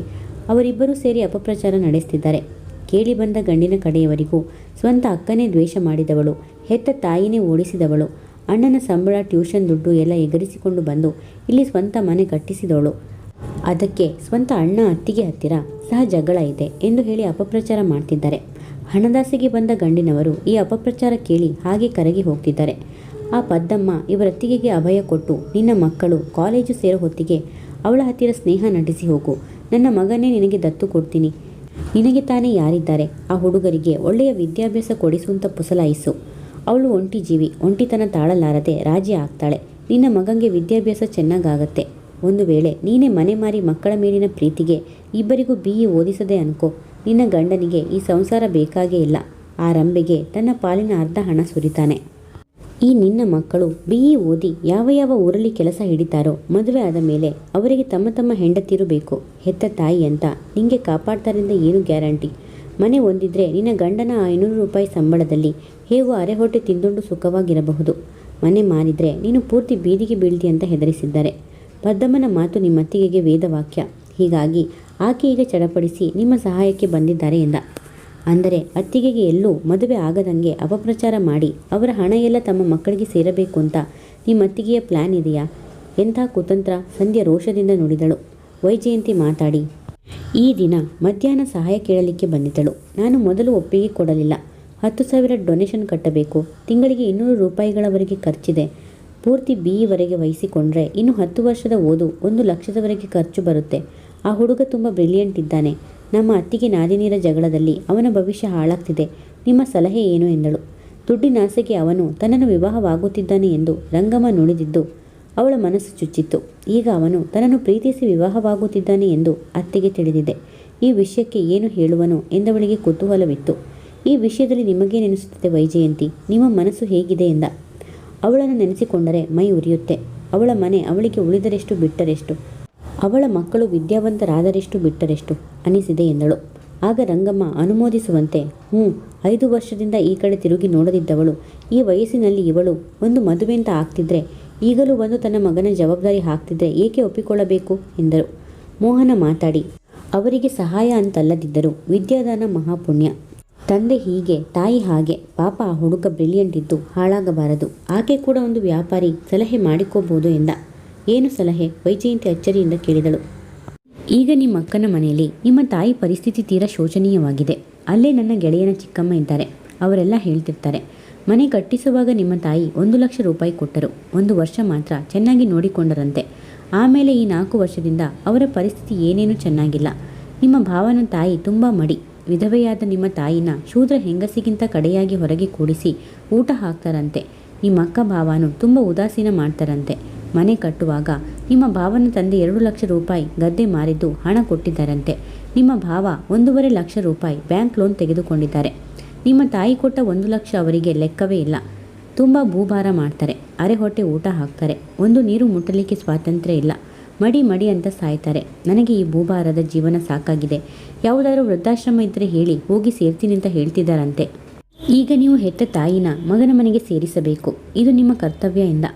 ಅವರಿಬ್ಬರೂ ಸೇರಿ ಅಪಪ್ರಚಾರ ನಡೆಸ್ತಿದ್ದಾರೆ. ಕೇಳಿ ಬಂದ ಗಂಡಿನ ಕಡೆಯವರಿಗೂ ಸ್ವಂತ ಅಕ್ಕನೇ ದ್ವೇಷ ಮಾಡಿದವಳು, ಹೆತ್ತ ತಾಯಿನೇ ಓಡಿಸಿದವಳು, ಅಣ್ಣನ ಸಂಬಳ ಟ್ಯೂಷನ್ ದುಡ್ಡು ಎಲ್ಲ ಎಗರಿಸಿಕೊಂಡು ಬಂದು ಇಲ್ಲಿ ಸ್ವಂತ ಮನೆ ಕಟ್ಟಿಸಿದವಳು. ಅದಕ್ಕೆ ಸ್ವಂತ ಅಣ್ಣ ಅತ್ತಿಗೆ ಹತ್ತಿರ ಸಹ ಜಗಳ ಇದೆ ಎಂದು ಹೇಳಿ ಅಪಪ್ರಚಾರ ಮಾಡ್ತಿದ್ದಾರೆ. ಹಣದಾಸೆಗೆ ಬಂದ ಗಂಡಿನವರು ಈ ಅಪಪ್ರಚಾರ ಕೇಳಿ ಹಾಗೆ ಕರಗಿ ಹೋಗ್ತಿದ್ದಾರೆ. ಆ ಪದ್ದಮ್ಮ ಇವರತ್ತಿಗೆಗೆ ಅಭಯ ಕೊಟ್ಟು, ನಿನ್ನ ಮಕ್ಕಳು ಕಾಲೇಜು ಸೇರೋ ಹೊತ್ತಿಗೆ ಅವಳ ಹತ್ತಿರ ಸ್ನೇಹ ನಟಿಸಿ ಹೋಗು, ನನ್ನ ಮಗನೇ ನಿನಗೆ ದತ್ತು ಕೊಡ್ತೀನಿ, ನಿನಗೆ ತಾನೇ ಯಾರಿದ್ದಾರೆ, ಆ ಹುಡುಗರಿಗೆ ಒಳ್ಳೆಯ ವಿದ್ಯಾಭ್ಯಾಸ ಕೊಡಿಸುವಂತ ಪುಸಲಾಯಿಸು. ಅವಳು ಒಂಟಿ ಜೀವಿ, ಒಂಟಿತನ ತಾಳಲಾರದೆ ರಾಜಿ ಆಗ್ತಾಳೆ. ನಿನ್ನ ಮಗಂಗೆ ವಿದ್ಯಾಭ್ಯಾಸ ಚೆನ್ನಾಗಾಗತ್ತೆ. ಒಂದು ವೇಳೆ ನೀನೇ ಮನೆ ಮಾರಿ ಮಕ್ಕಳ ಮೇಲಿನ ಪ್ರೀತಿಗೆ ಇಬ್ಬರಿಗೂ BE ಓದಿಸದೆ ಅನ್ಕೋ, ನಿನ್ನ ಗಂಡನಿಗೆ ಈ ಸಂಸಾರ ಬೇಕಾಗೇ ಇಲ್ಲ. ಆ ರಂಬೆಗೆ ತನ್ನ ಪಾಲಿನ ಅರ್ಧ ಹಣ ಸುರಿತಾನೆ. ಈ ನಿನ್ನ ಮಕ್ಕಳು BE ಓದಿ ಯಾವ ಯಾವ ಊರಲ್ಲಿ ಕೆಲಸ ಹಿಡಿತಾರೋ ಮದುವೆ ಆದ ಮೇಲೆ ಅವರಿಗೆ ತಮ್ಮ ತಮ್ಮ ಹೆಂಡತಿರು ಬೇಕು. ಹೆತ್ತ ತಾಯಿ ಅಂತ ನಿಂಗೆ ಕಾಪಾಡ್ತಾರಿಂದ ಏನು ಗ್ಯಾರಂಟಿ? ಮನೆ ಹೊಂದಿದ್ರೆ ನಿನ್ನ ಗಂಡನ 500 ರೂಪಾಯಿ ಸಂಬಳದಲ್ಲಿ ಹೇಗೂ ಅರೆ ಹೊಟ್ಟೆ ತಿಂದುಂಡು ಸುಖವಾಗಿರಬಹುದು. ಮನೆ ಮಾರಿದ್ರೆ ನೀನು ಪೂರ್ತಿ ಬೀದಿಗೆ ಬೀಳ್ತಿ ಅಂತ ಹೆದರಿಸಿದ್ದಾರೆ. ಪದ್ದಮ್ಮನ ಮಾತು ನಿಮ್ಮತ್ತಿಗೆಗೆ ವೇದವಾಕ್ಯ. ಹೀಗಾಗಿ ಆಕೆ ಈಗ ಚಡಪಡಿಸಿ ನಿಮ್ಮ ಸಹಾಯಕ್ಕೆ ಬಂದಿದ್ದಾರೆ ಎಂದ. ಅಂದರೆ ಅತ್ತಿಗೆಗೆ ಎಲ್ಲೂ ಮದುವೆ ಆಗದಂಗೆ ಅಪಪ್ರಚಾರ ಮಾಡಿ ಅವರ ಹಣ ಎಲ್ಲ ತಮ್ಮ ಮಕ್ಕಳಿಗೆ ಸೇರಬೇಕು ಅಂತ ನಿಮ್ಮತ್ತಿಗೆಯ ಪ್ಲ್ಯಾನ್ ಇದೆಯಾ? ಎಂಥ ಕುತಂತ್ರ! ಸಂಧ್ಯಾ ರೋಷದಿಂದ ನುಡಿದಳು. ವೈಜಯಂತಿ ಮಾತಾಡಿ, ಈ ದಿನ ಮಧ್ಯಾಹ್ನ ಸಹಾಯ ಕೇಳಲಿಕ್ಕೆ ಬಂದಿದ್ದಳು. ನಾನು ಮೊದಲು ಒಪ್ಪಿಗೆ ಕೊಡಲಿಲ್ಲ. 10,000 ಡೊನೇಷನ್ ಕಟ್ಟಬೇಕು. ತಿಂಗಳಿಗೆ 200 ರೂಪಾಯಿಗಳವರೆಗೆ ಖರ್ಚಿದೆ. ಪೂರ್ತಿ BE ವರೆಗೆ ವಹಿಸಿಕೊಂಡ್ರೆ ಇನ್ನು 10 ವರ್ಷದ ಓದು 1 ಲಕ್ಷದವರೆಗೆ ಖರ್ಚು ಬರುತ್ತೆ. ಆ ಹುಡುಗ ತುಂಬ ಬ್ರಿಲಿಯಂಟ್ ಇದ್ದಾನೆ. ನಮ್ಮ ಅತ್ತಿಗೆ ನಾದಿನೀರ ಜಗಳದಲ್ಲಿ ಅವನ ಭವಿಷ್ಯ ಹಾಳಾಗ್ತಿದೆ. ನಿಮ್ಮ ಸಲಹೆ ಏನು ಎಂದಳು. ದುಡ್ಡಿನಾಸೆಗೆ ಅವನು ತನ್ನನ್ನು ವಿವಾಹವಾಗುತ್ತಿದ್ದಾನೆ ಎಂದು ರಂಗಮ್ಮ ನುಡಿದಿದ್ದು ಅವಳ ಮನಸ್ಸು ಚುಚ್ಚಿತ್ತು. ಈಗ ಅವನು ತನ್ನನ್ನು ಪ್ರೀತಿಸಿ ವಿವಾಹವಾಗುತ್ತಿದ್ದಾನೆ ಎಂದು ಅತ್ತೆಗೆ ತಿಳಿದಿದೆ. ಈ ವಿಷಯಕ್ಕೆ ಏನು ಹೇಳುವನು ಎಂದವಳಿಗೆ ಕುತೂಹಲವಿತ್ತು. ಈ ವಿಷಯದಲ್ಲಿ ನಿಮಗೆ ನೆನೆಸುತ್ತದೆ ವೈಜಯಂತಿ, ನಿಮ್ಮ ಮನಸ್ಸು ಹೇಗಿದೆ ಎಂದ. ಅವಳನ್ನು ನೆನೆಸಿಕೊಂಡರೆ ಮೈ ಉರಿಯುತ್ತೆ. ಅವಳ ಮನೆ ಅವಳಿಗೆ ಉಳಿದರೆಷ್ಟು ಬಿಟ್ಟರೆಷ್ಟು, ಅವಳ ಮಕ್ಕಳು ವಿದ್ಯಾವಂತರಾದರೆಷ್ಟು ಬಿಟ್ಟರೆಷ್ಟು ಅನಿಸಿದೆ ಎಂದಳು. ಆಗ ರಂಗಮ್ಮ ಅನುಮೋದಿಸುವಂತೆ, 5 ವರ್ಷದಿಂದ ಈ ಕಡೆ ತಿರುಗಿ ನೋಡದಿದ್ದವಳು ಈ ವಯಸ್ಸಿನಲ್ಲಿ ಇವಳು ಒಂದು ಮದುವೆ ಅಂತ ಆಗ್ತಿದ್ರೆ, ಈಗಲೂ ಬಂದು ತನ್ನ ಮಗನ ಜವಾಬ್ದಾರಿ ಹಾಕ್ತಿದ್ರೆ ಏಕೆ ಒಪ್ಪಿಕೊಳ್ಳಬೇಕು ಎಂದರು. ಮೋಹನ ಮಾತಾಡಿ, ಅವರಿಗೆ ಸಹಾಯ ಅಂತಲ್ಲದಿದ್ದರೂ ವಿದ್ಯಾದಾನ ಮಹಾಪುಣ್ಯ. ತಂದೆ ಹೀಗೆ ತಾಯಿ ಹಾಗೆ, ಪಾಪ ಆ ಹುಡುಗ ಬ್ರಿಲಿಯಂಟ್ ಇದ್ದು ಹಾಳಾಗಬಾರದು. ಆಕೆ ಕೂಡ ಒಂದು ವ್ಯಾಪಾರಿ, ಸಲಹೆ ಮಾಡಿಕೋಬಹುದು ಎಂದ. ಏನು ಸಲಹೆ? ವೈಜಯಂತಿ ಅಚ್ಚರಿಯಿಂದ ಕೇಳಿದಳು. ಈಗ ನಿಮ್ಮ ಅಕ್ಕನ ಮನೆಯಲ್ಲಿ ನಿಮ್ಮ ತಾಯಿ ಪರಿಸ್ಥಿತಿ ತೀರಾ ಶೋಚನೀಯವಾಗಿದೆ. ಅಲ್ಲೇ ನನ್ನ ಗೆಳೆಯನ ಚಿಕ್ಕಮ್ಮ ಇದ್ದಾರೆ, ಅವರೆಲ್ಲ ಹೇಳ್ತಿರ್ತಾರೆ. ಮನೆ ಕಟ್ಟಿಸುವಾಗ ನಿಮ್ಮ ತಾಯಿ 1 ಲಕ್ಷ ರೂಪಾಯಿ ಕೊಟ್ಟರು. 1 ವರ್ಷ ಮಾತ್ರ ಚೆನ್ನಾಗಿ ನೋಡಿಕೊಂಡರಂತೆ. ಆಮೇಲೆ ಈ 4 ವರ್ಷದಿಂದ ಅವರ ಪರಿಸ್ಥಿತಿ ಏನೇನೂ ಚೆನ್ನಾಗಿಲ್ಲ. ನಿಮ್ಮ ಭಾವನ ತಾಯಿ ತುಂಬ ಮಡಿ. ವಿಧವೆಯಾದ ನಿಮ್ಮ ತಾಯಿನ ಶೂದ್ರ ಹೆಂಗಸಿಗಿಂತ ಕಡೆಯಾಗಿ ಹೊರಗೆ ಕೂಡಿಸಿ ಊಟ ಹಾಕ್ತಾರಂತೆ. ನಿಮ್ಮ ಅಕ್ಕ ಭಾವನು ತುಂಬ ಉದಾಸೀನ ಮಾಡ್ತಾರಂತೆ. ಮನೆ ಕಟ್ಟುವಾಗ ನಿಮ್ಮ ಭಾವನ ತಂದೆ 2 ಲಕ್ಷ ರೂಪಾಯಿ ಗದ್ದೆ ಮಾರಿದ್ದು ಹಣ ಕೊಟ್ಟಿದ್ದಾರಂತೆ. ನಿಮ್ಮ ಭಾವ 1.5 ಲಕ್ಷ ರೂಪಾಯಿ ಬ್ಯಾಂಕ್ ಲೋನ್ ತೆಗೆದುಕೊಂಡಿದ್ದಾರೆ. ನಿಮ್ಮ ತಾಯಿ ಕೊಟ್ಟ 1 ಲಕ್ಷ ಅವರಿಗೆ ಲೆಕ್ಕವೇ ಇಲ್ಲ. ತುಂಬ ಭೂಭಾರ ಮಾಡ್ತಾರೆ, ಅರೆ ಹೊಟ್ಟೆ ಊಟ ಹಾಕ್ತಾರೆ, ಒಂದು ನೀರು ಮುಟ್ಟಲಿಕ್ಕೆ ಸ್ವಾತಂತ್ರ್ಯ ಇಲ್ಲ. ಮಡಿ ಮಡಿ ಅಂತ ಸಾಯ್ತಾರೆ. ನನಗೆ ಈ ಭೂಭಾರದ ಜೀವನ ಸಾಕಾಗಿದೆ. ಯಾವುದಾದ್ರೂ ವೃದ್ಧಾಶ್ರಮ ಇದ್ದರೆ ಹೇಳಿ, ಹೋಗಿ ಸೇರ್ತೀನಿ ಅಂತ ಹೇಳ್ತಿದ್ದಾರಂತೆ. ಈಗ ನೀವು ಹೆತ್ತ ತಾಯಿನ ಮಗನ ಮನೆಗೆ ಸೇರಿಸಬೇಕು, ಇದು ನಿಮ್ಮ ಕರ್ತವ್ಯ ಎಂದ.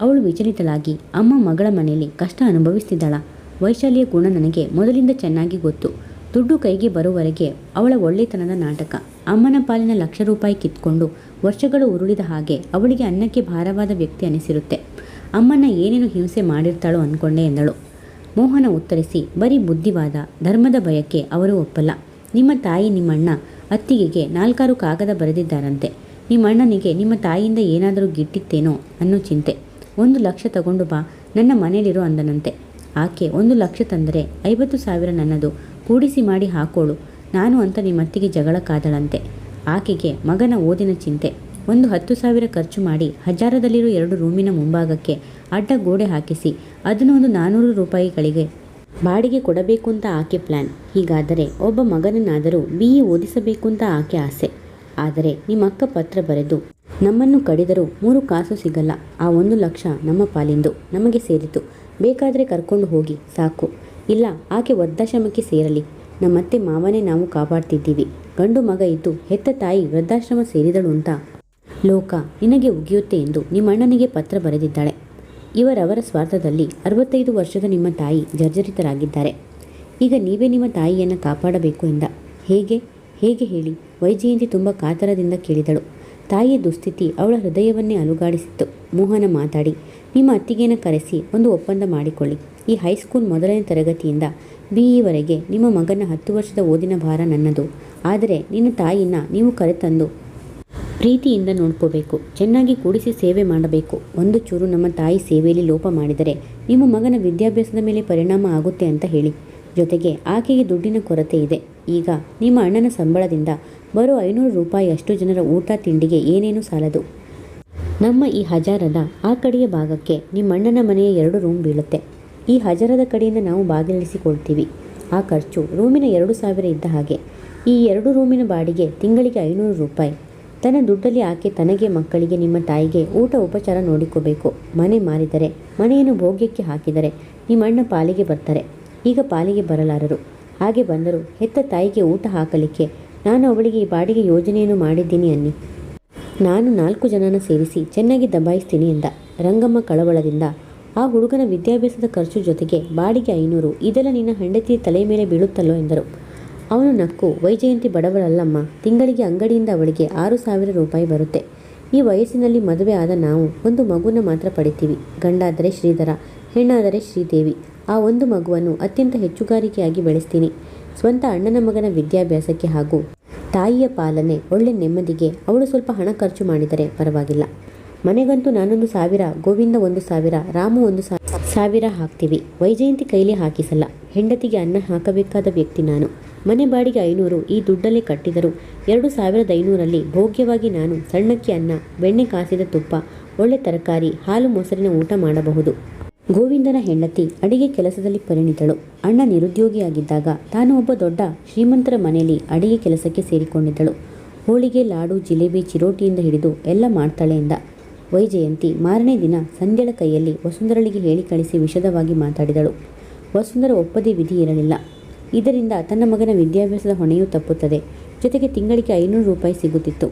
ಅವಳು ವಿಚಲಿತಳಾಗಿ, ಅಮ್ಮ ಮಗಳ ಮನೆಯಲ್ಲಿ ಕಷ್ಟ ಅನುಭವಿಸ್ತಿದ್ದಾಳ? ವೈಶಾಲಿಯ ಗುಣ ನನಗೆ ಮೊದಲಿಂದ ಚೆನ್ನಾಗಿ ಗೊತ್ತು. ದುಡ್ಡು ಕೈಗೆ ಬರುವವರೆಗೆ ಅವಳ ಒಳ್ಳೆತನದ ನಾಟಕ. ಅಮ್ಮನ ಪಾಲಿನ 1 ಲಕ್ಷ ರೂಪಾಯಿ ಕಿತ್ಕೊಂಡು ವರ್ಷಗಳು ಉರುಳಿದ ಹಾಗೆ ಅವಳಿಗೆ ಅನ್ನಕ್ಕೆ ಭಾರವಾದ ವ್ಯಕ್ತಿ ಅನಿಸಿರುತ್ತೆ. ಅಮ್ಮನ ಏನೇನು ಹಿಂಸೆ ಮಾಡಿರ್ತಾಳೋ ಅಂದ್ಕೊಂಡೆ ಎಂದಳು. ಮೋಹನ ಉತ್ತರಿಸಿ, ಬರೀ ಬುದ್ಧಿವಾದ, ಧರ್ಮದ ಭಯಕ್ಕೆ ಅವರು ಒಪ್ಪಲ್ಲ. ನಿಮ್ಮ ತಾಯಿ ನಿಮ್ಮಣ್ಣ ಅತ್ತಿಗೆಗೆ 4 ಕಾಗದ ಬರೆದಿದ್ದಾರಂತೆ. ನಿಮ್ಮಣ್ಣನಿಗೆ ನಿಮ್ಮ ತಾಯಿಯಿಂದ ಏನಾದರೂ ಗಿಟ್ಟಿತ್ತೇನೋ ಅನ್ನೋ ಚಿಂತೆ. 1 ಲಕ್ಷ ತಗೊಂಡು ಬಾ, ನನ್ನ ಮನೇಲಿರೋ ಅಂದನಂತೆ. ಆಕೆ 1 ಲಕ್ಷ ತಂದರೆ 50,000 ನನ್ನದು, ಕೂಡಿಸಿ ಮಾಡಿ ಹಾಕೋಳು ನಾನು ಅಂತ ನಿಮ್ಮತ್ತಿಗೆ ಜಗಳಕ್ಕಾದಳಂತೆ. ಆಕೆಗೆ ಮಗನ ಓದಿನ ಚಿಂತೆ. ಒಂದು 10,000 ಖರ್ಚು ಮಾಡಿ ಹಜಾರದಲ್ಲಿರೋ 2 ರೂಮಿನ ಮುಂಭಾಗಕ್ಕೆ ಅಡ್ಡ ಗೋಡೆ ಹಾಕಿಸಿ ಅದನ್ನು ಒಂದು 400 ರೂಪಾಯಿಗಳಿಗೆ ಬಾಡಿಗೆ ಕೊಡಬೇಕು ಅಂತ ಆಕೆ ಪ್ಲ್ಯಾನ್. ಹೀಗಾದರೆ ಒಬ್ಬ ಮಗನನ್ನಾದರೂ BE ಓದಿಸಬೇಕು ಅಂತ ಆಕೆ ಆಸೆ. ಆದರೆ ನಿಮ್ಮಕ್ಕ ಪತ್ರ ಬರೆದು ನಮ್ಮನ್ನು ಕಡಿದರೂ 3 ಕಾಸು ಸಿಗಲ್ಲ. ಆ 1 ಲಕ್ಷ ನಮ್ಮ ಪಾಲಿಂದು, ನಮಗೆ ಸೇರಿತು. ಬೇಕಾದರೆ ಕರ್ಕೊಂಡು ಹೋಗಿ ಸಾಕು. ಇಲ್ಲ, ಆಕೆ ವೃದ್ಧಾಶ್ರಮಕ್ಕೆ ಸೇರಲಿ. ನಮ್ಮತ್ತೆ ಮಾವನೇ ನಾವು ಕಾಪಾಡ್ತಿದ್ದೀವಿ. ಗಂಡು ಮಗ ಇದ್ದು ಹೆತ್ತ ತಾಯಿ ವೃದ್ಧಾಶ್ರಮ ಸೇರಿದಳು ಅಂತ ಲೋಕ ನಿನಗೆ ಉಗಿಯುತ್ತೆ ಎಂದು ನಿಮ್ಮಣ್ಣನಿಗೆ ಪತ್ರ ಬರೆದಿದ್ದಾಳೆ. ಇವರವರ ಸ್ವಾರ್ಥದಲ್ಲಿ 65 ವರ್ಷದ ನಿಮ್ಮ ತಾಯಿ ಜರ್ಜರಿತರಾಗಿದ್ದಾರೆ. ಈಗ ನೀವೇ ನಿಮ್ಮ ತಾಯಿಯನ್ನು ಕಾಪಾಡಬೇಕು ಎಂದ. ಹೇಗೆ ಹೇಗೆ ಹೇಳಿ? ವೈಜಯಂತಿ ತುಂಬ ಕಾತರದಿಂದ ಕೇಳಿದಳು. ತಾಯಿಯ ದುಸ್ಥಿತಿ ಅವಳ ಹೃದಯವನ್ನೇ ಅಲುಗಾಡಿಸಿತ್ತು. ಮೋಹನ ಮಾತಾಡಿ, ನಿಮ್ಮ ಅತ್ತಿಗೆನ ಕರೆಸಿ ಒಂದು ಒಪ್ಪಂದ ಮಾಡಿಕೊಳ್ಳಿ. ಈ ಹೈಸ್ಕೂಲ್ 1ನೇ ತರಗತಿಯಿಂದ BE ನಿಮ್ಮ ಮಗನ 10 ವರ್ಷದ ಓದಿನ ಭಾರ ನನ್ನದು. ಆದರೆ ನಿನ್ನ ತಾಯಿನ ನೀವು ಕರೆತಂದು ಪ್ರೀತಿಯಿಂದ ನೋಡ್ಕೋಬೇಕು, ಚೆನ್ನಾಗಿ ಕೂಡಿಸಿ ಸೇವೆ ಮಾಡಬೇಕು. ಒಂದು ಚೂರು ನಮ್ಮ ತಾಯಿ ಸೇವೆಯಲ್ಲಿ ಲೋಪ ಮಾಡಿದರೆ ನಿಮ್ಮ ಮಗನ ವಿದ್ಯಾಭ್ಯಾಸದ ಮೇಲೆ ಪರಿಣಾಮ ಆಗುತ್ತೆ ಅಂತ ಹೇಳಿ. ಜೊತೆಗೆ ಆಕೆಗೆ ದುಡ್ಡಿನ ಕೊರತೆ ಇದೆ. ಈಗ ನಿಮ್ಮ ಅಣ್ಣನ ಸಂಬಳದಿಂದ ಬರೋ 500 ರೂಪಾಯಿ ಅಷ್ಟು ಜನರ ಊಟ ತಿಂಡಿಗೆ ಏನೇನೂ ಸಾಲದು. ನಮ್ಮ ಈ ಹಜಾರದ ಆ ಕಡೆಯ ಭಾಗಕ್ಕೆ ನಿಮ್ಮಣ್ಣನ ಮನೆಯ 2 ರೂಮ್ ಬೀಳುತ್ತೆ. ಈ ಹಜಾರದ ಕಡೆಯಿಂದ ನಾವು ಬಾಗಿಲಿಸಿಕೊಳ್ತೀವಿ. ಆ ಖರ್ಚು ರೂಮಿನ 2,000 ಇದ್ದ ಹಾಗೆ. ಈ 2 ರೂಮಿನ ಬಾಡಿಗೆ ತಿಂಗಳಿಗೆ 500 ರೂಪಾಯಿ. ತನ್ನ ದುಡ್ಡಲ್ಲಿ ಆಕೆ ತನಗೆ, ಮಕ್ಕಳಿಗೆ, ನಿಮ್ಮ ತಾಯಿಗೆ ಊಟ ಉಪಚಾರ ನೋಡಿಕೋಬೇಕು. ಮನೆ ಮಾರಿದರೆ, ಮನೆಯನ್ನು ಭೋಗ್ಯಕ್ಕೆ ಹಾಕಿದರೆ ನಿಮ್ಮಣ್ಣ ಪಾಲಿಗೆ ಬರ್ತಾರೆ. ಈಗ ಪಾಲಿಗೆ ಬರಲಾರರು. ಹಾಗೆ ಬಂದರೂ ಹೆತ್ತ ತಾಯಿಗೆ ಊಟ ಹಾಕಲಿಕ್ಕೆ ನಾನು ಅವಳಿಗೆ ಈ ಬಾಡಿಗೆ ಯೋಜನೆಯನ್ನು ಮಾಡಿದ್ದೀನಿ ಅನ್ನಿ. ನಾನು 4 ಜನನ ಸೇರಿಸಿ ಚೆನ್ನಾಗಿ ದಬಾಯಿಸ್ತೀನಿ ಎಂದ. ರಂಗಮ್ಮ ಕಳವಳದಿಂದ, ಆ ಹುಡುಗನ ವಿದ್ಯಾಭ್ಯಾಸದ ಖರ್ಚು ಜೊತೆಗೆ ಬಾಡಿಗೆ 500, ಇದೆಲ್ಲ ನಿನ್ನ ಹೆಂಡತಿಯ ತಲೆ ಮೇಲೆ ಬೀಳುತ್ತಲ್ಲೋ ಎಂದರು. ಅವನು ನಕ್ಕು, ವೈಜಯಂತಿ ಬಡವಳಲ್ಲಮ್ಮ. ತಿಂಗಳಿಗೆ ಅಂಗಡಿಯಿಂದ ಅವಳಿಗೆ 6,000 ರೂಪಾಯಿ ಬರುತ್ತೆ. ಈ ವಯಸ್ಸಿನಲ್ಲಿ ಮದುವೆ ಆದ ನಾವು ಒಂದು ಮಗುನ ಮಾತ್ರ ಪಡಿತೀವಿ. ಗಂಡಾದರೆ ಶ್ರೀಧರ, ಹೆಣ್ಣಾದರೆ ಶ್ರೀದೇವಿ. ಆ ಒಂದು ಮಗುವನ್ನು ಅತ್ಯಂತ ಹೆಚ್ಚುಗಾರಿಕೆಯಾಗಿ ಬೆಳೆಸ್ತೀನಿ. ಸ್ವಂತ ಅಣ್ಣನ ಮಗನ ವಿದ್ಯಾಭ್ಯಾಸಕ್ಕೆ ಹಾಗೂ ತಾಯಿಯ ಪಾಲನೆ, ಒಳ್ಳೆ ನೆಮ್ಮದಿಗೆ ಅವಳು ಸ್ವಲ್ಪ ಹಣ ಖರ್ಚು ಮಾಡಿದರೆ ಪರವಾಗಿಲ್ಲ. ಮನೆಗಂತೂ ನಾನೊಂದು 1,000, ಗೋವಿಂದ 1,000, ರಾಮು 1,000 ಹಾಕ್ತೀವಿ. ವೈಜಯಂತಿ ಕೈಲಿ ಹಾಕಿಸಲ್ಲ. ಹೆಂಡತಿಗೆ ಅನ್ನ ಹಾಕಬೇಕಾದ ವ್ಯಕ್ತಿ ನಾನು. ಮನೆ ಬಾಡಿಗೆ 500 ಈ ದುಡ್ಡಲ್ಲೇ ಕಟ್ಟಿದರು. 2500ರಲ್ಲಿ ಭೋಗ್ಯವಾಗಿ ನಾನು ಸಣ್ಣಕ್ಕಿ ಅನ್ನ, ಬೆಣ್ಣೆ ಕಾಸಿದ ತುಪ್ಪ, ಒಳ್ಳೆ ತರಕಾರಿ, ಹಾಲು ಮೊಸರಿನ ಊಟ ಮಾಡಬಹುದು. ಗೋವಿಂದನ ಹೆಂಡತಿ ಅಡಿಗೆ ಕೆಲಸದಲ್ಲಿ ಪರಿಣಿತಳು. ಅಣ್ಣ ನಿರುದ್ಯೋಗಿಯಾಗಿದ್ದಾಗ ತಾನು ಒಬ್ಬ ದೊಡ್ಡ ಶ್ರೀಮಂತರ ಮನೆಯಲ್ಲಿ ಅಡಿಗೆ ಕೆಲಸಕ್ಕೆ ಸೇರಿಕೊಂಡಿದ್ದಳು. ಹೋಳಿಗೆ, ಲಾಡು, ಜಿಲೇಬಿ, ಚಿರೋಟಿಯಿಂದ ಹಿಡಿದು ಎಲ್ಲ ಮಾಡ್ತಾಳೆ ಎಂದ ವೈಜಯಂತಿ ಮಾರನೇ ದಿನ ಸಂಧ್ಯಳ ಕೈಯಲ್ಲಿ ವಸುಂಧರಳಿಗೆ ಹೇಳಿ ಕಳಿಸಿ ವಿಶದವಾಗಿ ಮಾತಾಡಿದಳು. ವಸುಂಧರ ಒಪ್ಪದೇ ವಿಧಿ ಇರಲಿಲ್ಲ. ಇದರಿಂದ ತನ್ನ ಮಗನ ವಿದ್ಯಾಭ್ಯಾಸದ ಹೊಣೆಯೂ ತಪ್ಪುತ್ತದೆ. ಜೊತೆಗೆ ತಿಂಗಳಿಗೆ 500 ರೂಪಾಯಿ ಸಿಗುತ್ತಿತ್ತು.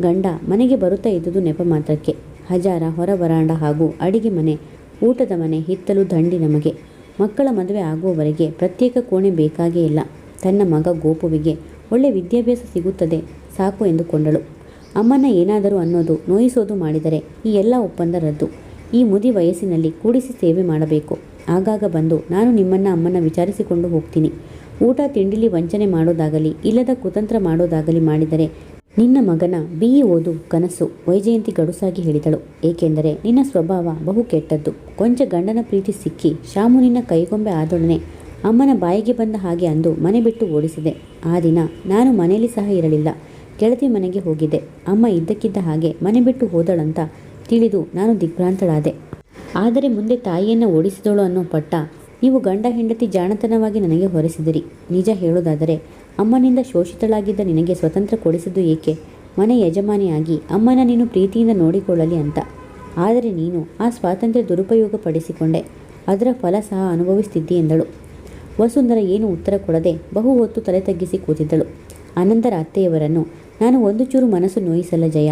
ಗಂಡ ಮನೆಗೆ ಬರುತ್ತಾ ಇದ್ದುದು ನೆಪ ಮಾತ್ರಕ್ಕೆ. ಹಜಾರ, ಹೊರ ವರಾಂಡ ಹಾಗೂ ಅಡಿಗೆ ಮನೆ, ಊಟದ ಮನೆ, ಹಿತ್ತಲು, ದಂಡಿ ನಮಗೆ. ಮಕ್ಕಳ ಮದುವೆ ಆಗುವವರೆಗೆ ಪ್ರತ್ಯೇಕ ಕೋಣೆ ಬೇಕಾಗೇ ಇಲ್ಲ. ತನ್ನ ಮಗ ಗೋಪುವಿಗೆ ಒಳ್ಳೆ ವಿದ್ಯಾಭ್ಯಾಸ ಸಿಗುತ್ತದೆ ಸಾಕು ಎಂದುಕೊಂಡಳು. ಅಮ್ಮನ ಏನಾದರೂ ಅನ್ನೋದು, ನೋಯಿಸೋದು ಮಾಡಿದರೆ ಈ ಎಲ್ಲ ಒಪ್ಪಂದ ರದ್ದು. ಈ ಮುದಿ ವಯಸ್ಸಿನಲ್ಲಿ ಕೂಡಿಸಿ ಸೇವೆ ಮಾಡಬೇಕು. ಆಗಾಗ ಬಂದು ನಾನು ನಿಮ್ಮನ್ನ ಅಮ್ಮನ ವಿಚಾರಿಸಿಕೊಂಡು ಹೋಗ್ತೀನಿ. ಊಟ ತಿಂಡಿಲಿ ವಂಚನೆ ಮಾಡೋದಾಗಲಿ, ಇಲ್ಲದ ಕುತಂತ್ರ ಮಾಡೋದಾಗಲಿ ಮಾಡಿದರೆ ನಿನ್ನ ಮಗನ BE ಓದು ಕನಸು, ವೈಜಯಂತಿ ಗಡುಸಾಗಿ ಹೇಳಿದಳು. ಏಕೆಂದರೆ ನಿನ್ನ ಸ್ವಭಾವ ಬಹು ಕೆಟ್ಟದ್ದು. ಕೊಂಚ ಗಂಡನ ಪ್ರೀತಿ ಸಿಕ್ಕಿ ಶಾಮು ನಿನ್ನ ಕೈಗೊಂಬೆ ಆದೊಡನೆ ಅಮ್ಮನ ಬಾಯಿಗೆ ಬಂದ ಹಾಗೆ ಅಂದು ಮನೆ ಬಿಟ್ಟು ಓಡಿಸಿದೆ. ಆ ದಿನ ನಾನು ಮನೆಯಲ್ಲಿ ಸಹ ಇರಲಿಲ್ಲ. ಗೆಳತಿ ಮನೆಗೆ ಹೋಗಿದ್ದೆ. ಅಮ್ಮ ಇದ್ದಕ್ಕಿದ್ದ ಹಾಗೆ ಮನೆ ಬಿಟ್ಟು ಹೋದಳಂತ ತಿಳಿದು ನಾನು ದಿಗ್ಭ್ರಾಂತಳಾದೆ. ಆದರೆ ಮುಂದೆ ತಾಯಿಯನ್ನು ಓಡಿಸಿದಳು ಅನ್ನೋ ಪಟ್ಟ ನೀವು ಗಂಡ ಹೆಂಡತಿ ಜಾಣತನವಾಗಿ ನನಗೆ ಹೊರಿಸಿದಿರಿ. ನಿಜ ಹೇಳೋದಾದರೆ ಅಮ್ಮನಿಂದ ಶೋಷಿತಳಾಗಿದ್ದ ನಿನಗೆ ಸ್ವತಂತ್ರ ಕೊಡಿಸಿದ್ದು ಏಕೆ? ಮನೆ ಯಜಮಾನಿಯಾಗಿ ಅಮ್ಮನ ನೀನು ಪ್ರೀತಿಯಿಂದ ನೋಡಿಕೊಳ್ಳಲಿ ಅಂತ. ಆದರೆ ನೀನು ಆ ಸ್ವಾತಂತ್ರ್ಯ ದುರುಪಯೋಗ ಪಡಿಸಿಕೊಂಡೆ. ಅದರ ಫಲ ಸಹ ಅನುಭವಿಸ್ತಿದ್ದಿ ಎಂದಳು. ವಸುಂಧರ ಏನು ಉತ್ತರ ಕೊಡದೆ ಬಹು ಹೊತ್ತು ತಲೆ ತಗ್ಗಿಸಿ ಕೂತಿದ್ದಳು. ಅನಂತರ ಅತ್ತೆಯವರನ್ನು, ನಾನು ಒಂದು ಚೂರು ಮನಸ್ಸು ನೋಯಿಸಲ್ಲ ಜಯ.